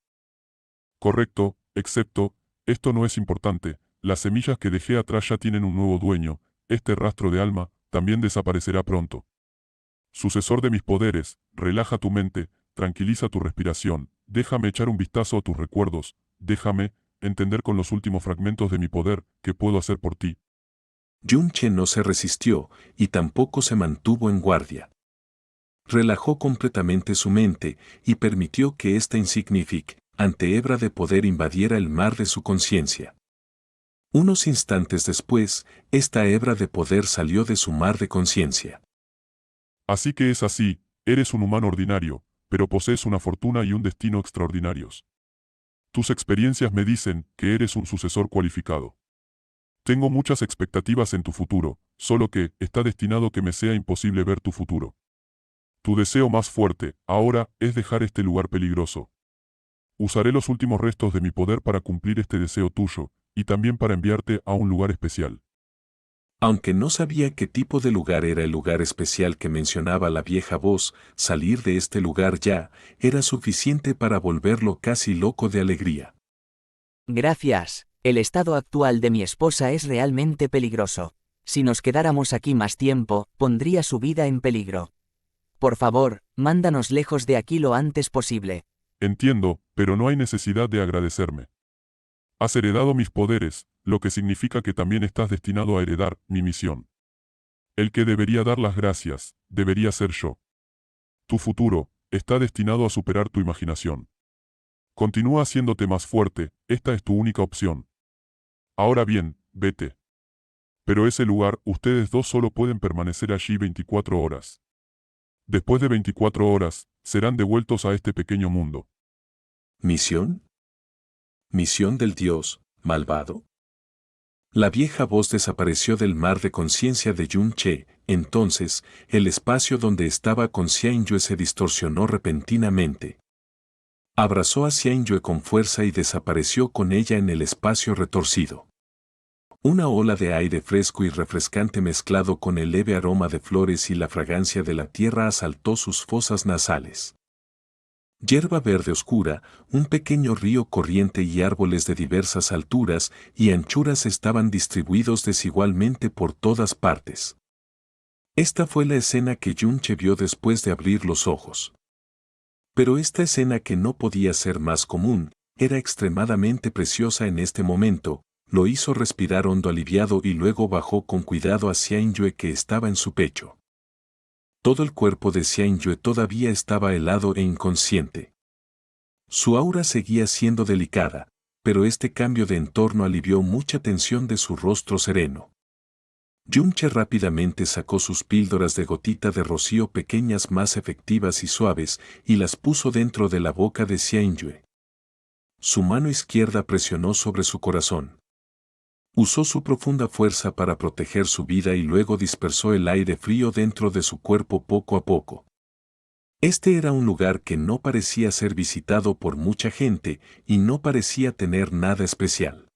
Correcto, excepto, esto no es importante, las semillas que dejé atrás ya tienen un nuevo dueño, este rastro de alma también desaparecerá pronto. Sucesor de mis poderes, relaja tu mente, tranquiliza tu respiración, déjame echar un vistazo a tus recuerdos, déjame entender con los últimos fragmentos de mi poder qué puedo hacer por ti. Yunche no se resistió y tampoco se mantuvo en guardia. Relajó completamente su mente y permitió que esta insignificante hebra de poder invadiera el mar de su conciencia. Unos instantes después, esta hebra de poder salió de su mar de conciencia. Así que es así, eres un humano ordinario, pero posees una fortuna y un destino extraordinarios. Tus experiencias me dicen que eres un sucesor cualificado. Tengo muchas expectativas en tu futuro, solo que está destinado que me sea imposible ver tu futuro. Tu deseo más fuerte, ahora, es dejar este lugar peligroso. Usaré los últimos restos de mi poder para cumplir este deseo tuyo, y también para enviarte a un lugar especial. Aunque no sabía qué tipo de lugar era el lugar especial que mencionaba la vieja voz, salir de este lugar ya era suficiente para volverlo casi loco de alegría. Gracias. El estado actual de mi esposa es realmente peligroso. Si nos quedáramos aquí más tiempo, pondría su vida en peligro. Por favor, mándanos lejos de aquí lo antes posible. Entiendo, pero no hay necesidad de agradecerme. Has heredado mis poderes, lo que significa que también estás destinado a heredar mi misión. El que debería dar las gracias, debería ser yo. Tu futuro está destinado a superar tu imaginación. Continúa haciéndote más fuerte, esta es tu única opción. Ahora bien, vete. Pero ese lugar, ustedes dos solo pueden permanecer allí 24 horas. Después de 24 horas, serán devueltos a este pequeño mundo. ¿Misión? ¿Misión del dios malvado? La vieja voz desapareció del mar de conciencia de Yunche. Entonces, el espacio donde estaba con Xianyue se distorsionó repentinamente. Abrazó a Xianyue con fuerza y desapareció con ella en el espacio retorcido. Una ola de aire fresco y refrescante mezclado con el leve aroma de flores y la fragancia de la tierra asaltó sus fosas nasales. Hierba verde oscura, un pequeño río corriente y árboles de diversas alturas y anchuras estaban distribuidos desigualmente por todas partes. Esta fue la escena que Yunche vio después de abrir los ojos. Pero esta escena, que no podía ser más común, era extremadamente preciosa en este momento, lo hizo respirar hondo aliviado y luego bajó con cuidado a Xianyue, que estaba en su pecho. Todo el cuerpo de Xianyue todavía estaba helado e inconsciente. Su aura seguía siendo delicada, pero este cambio de entorno alivió mucha tensión de su rostro sereno. Yunche rápidamente sacó sus píldoras de gotita de rocío pequeñas más efectivas y suaves y las puso dentro de la boca de Xianyue. su mano izquierda presionó sobre su corazón. Usó su profunda fuerza para proteger su vida y luego dispersó el aire frío dentro de su cuerpo poco a poco. Este era un lugar que no parecía ser visitado por mucha gente y no parecía tener nada especial.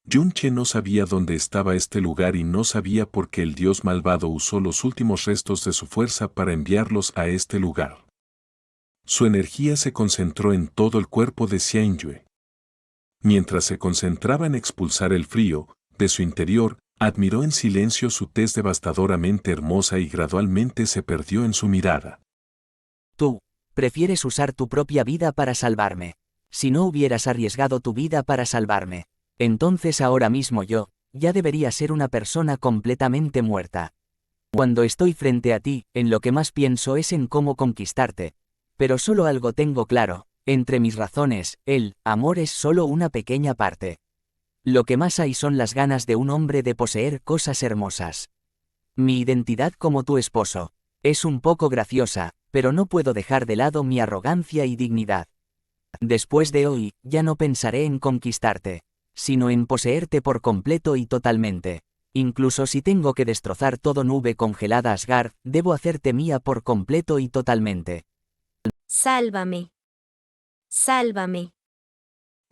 Yunche no sabía dónde estaba este lugar y no sabía por qué el dios malvado usó los últimos restos de su fuerza para enviarlos a este lugar. Su energía se concentró en todo el cuerpo de Xianyue. Mientras se concentraba en expulsar el frío de su interior, admiró en silencio su tez devastadoramente hermosa y gradualmente se perdió en su mirada. Tú, prefieres usar tu propia vida para salvarme. Si no hubieras arriesgado tu vida para salvarme, entonces ahora mismo yo, ya debería ser una persona completamente muerta. Cuando estoy frente a ti, en lo que más pienso es en cómo conquistarte. Pero solo algo tengo claro, entre mis razones, el amor es solo una pequeña parte. Lo que más hay son las ganas de un hombre de poseer cosas hermosas. Mi identidad como tu esposo es un poco graciosa, pero no puedo dejar de lado mi arrogancia y dignidad. Después de hoy, ya no pensaré en conquistarte, sino en poseerte por completo y totalmente. Incluso si tengo que destrozar todo nube congelada Asgard, debo hacerte mía por completo y totalmente. Sálvame. Sálvame.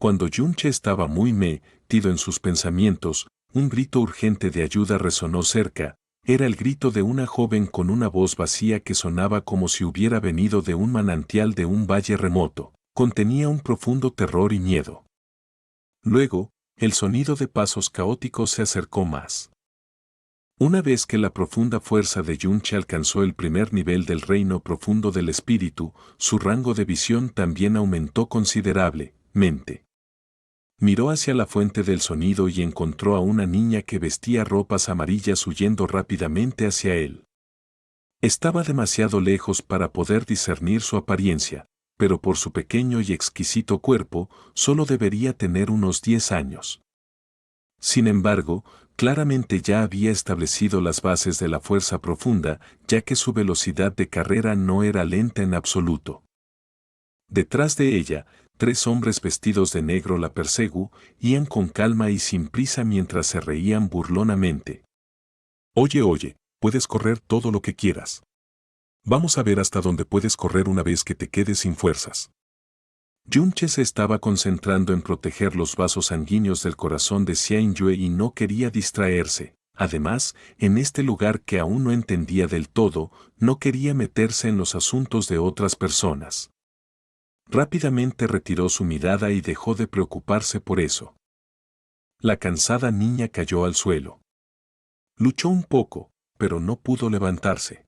Cuando Yunche estaba muy metido en sus pensamientos, un grito urgente de ayuda resonó cerca. Era el grito de una joven con una voz vacía que sonaba como si hubiera venido de un manantial de un valle remoto. Contenía un profundo terror y miedo. Luego, el sonido de pasos caóticos se acercó más. Una vez que la profunda fuerza de Yunche alcanzó el primer nivel del reino profundo del espíritu, su rango de visión también aumentó considerablemente. Miró hacia la fuente del sonido y encontró a una niña que vestía ropas amarillas huyendo rápidamente hacia él. Estaba demasiado lejos para poder discernir su apariencia, pero por su pequeño y exquisito cuerpo, solo debería tener unos 10 años. Sin embargo, claramente ya había establecido las bases de la fuerza profunda, ya que su velocidad de carrera no era lenta en absoluto. Detrás de ella, 3 hombres vestidos de negro la perseguían con calma y sin prisa mientras se reían burlonamente. Oye, puedes correr todo lo que quieras. Vamos a ver hasta dónde puedes correr una vez que te quedes sin fuerzas. Yunche se estaba concentrando en proteger los vasos sanguíneos del corazón de Xianyue y no quería distraerse. Además, en este lugar que aún no entendía del todo, no quería meterse en los asuntos de otras personas. Rápidamente retiró su mirada y dejó de preocuparse por eso. La cansada niña cayó al suelo. Luchó un poco, pero no pudo levantarse.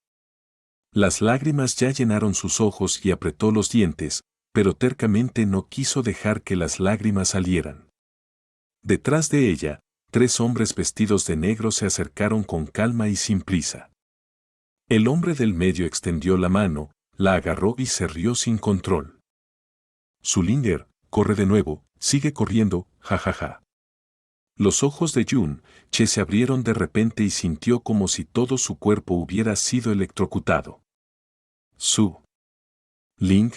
Las lágrimas ya llenaron sus ojos y apretó los dientes, pero tercamente no quiso dejar que las lágrimas salieran. Detrás de ella, 3 hombres vestidos de negro se acercaron con calma y sin prisa. El hombre del medio extendió la mano, la agarró y se rió sin control. Zulinger, corre de nuevo, sigue corriendo, jajaja. Los ojos de Yunche se abrieron de repente y sintió como si todo su cuerpo hubiera sido electrocutado. Su Ling,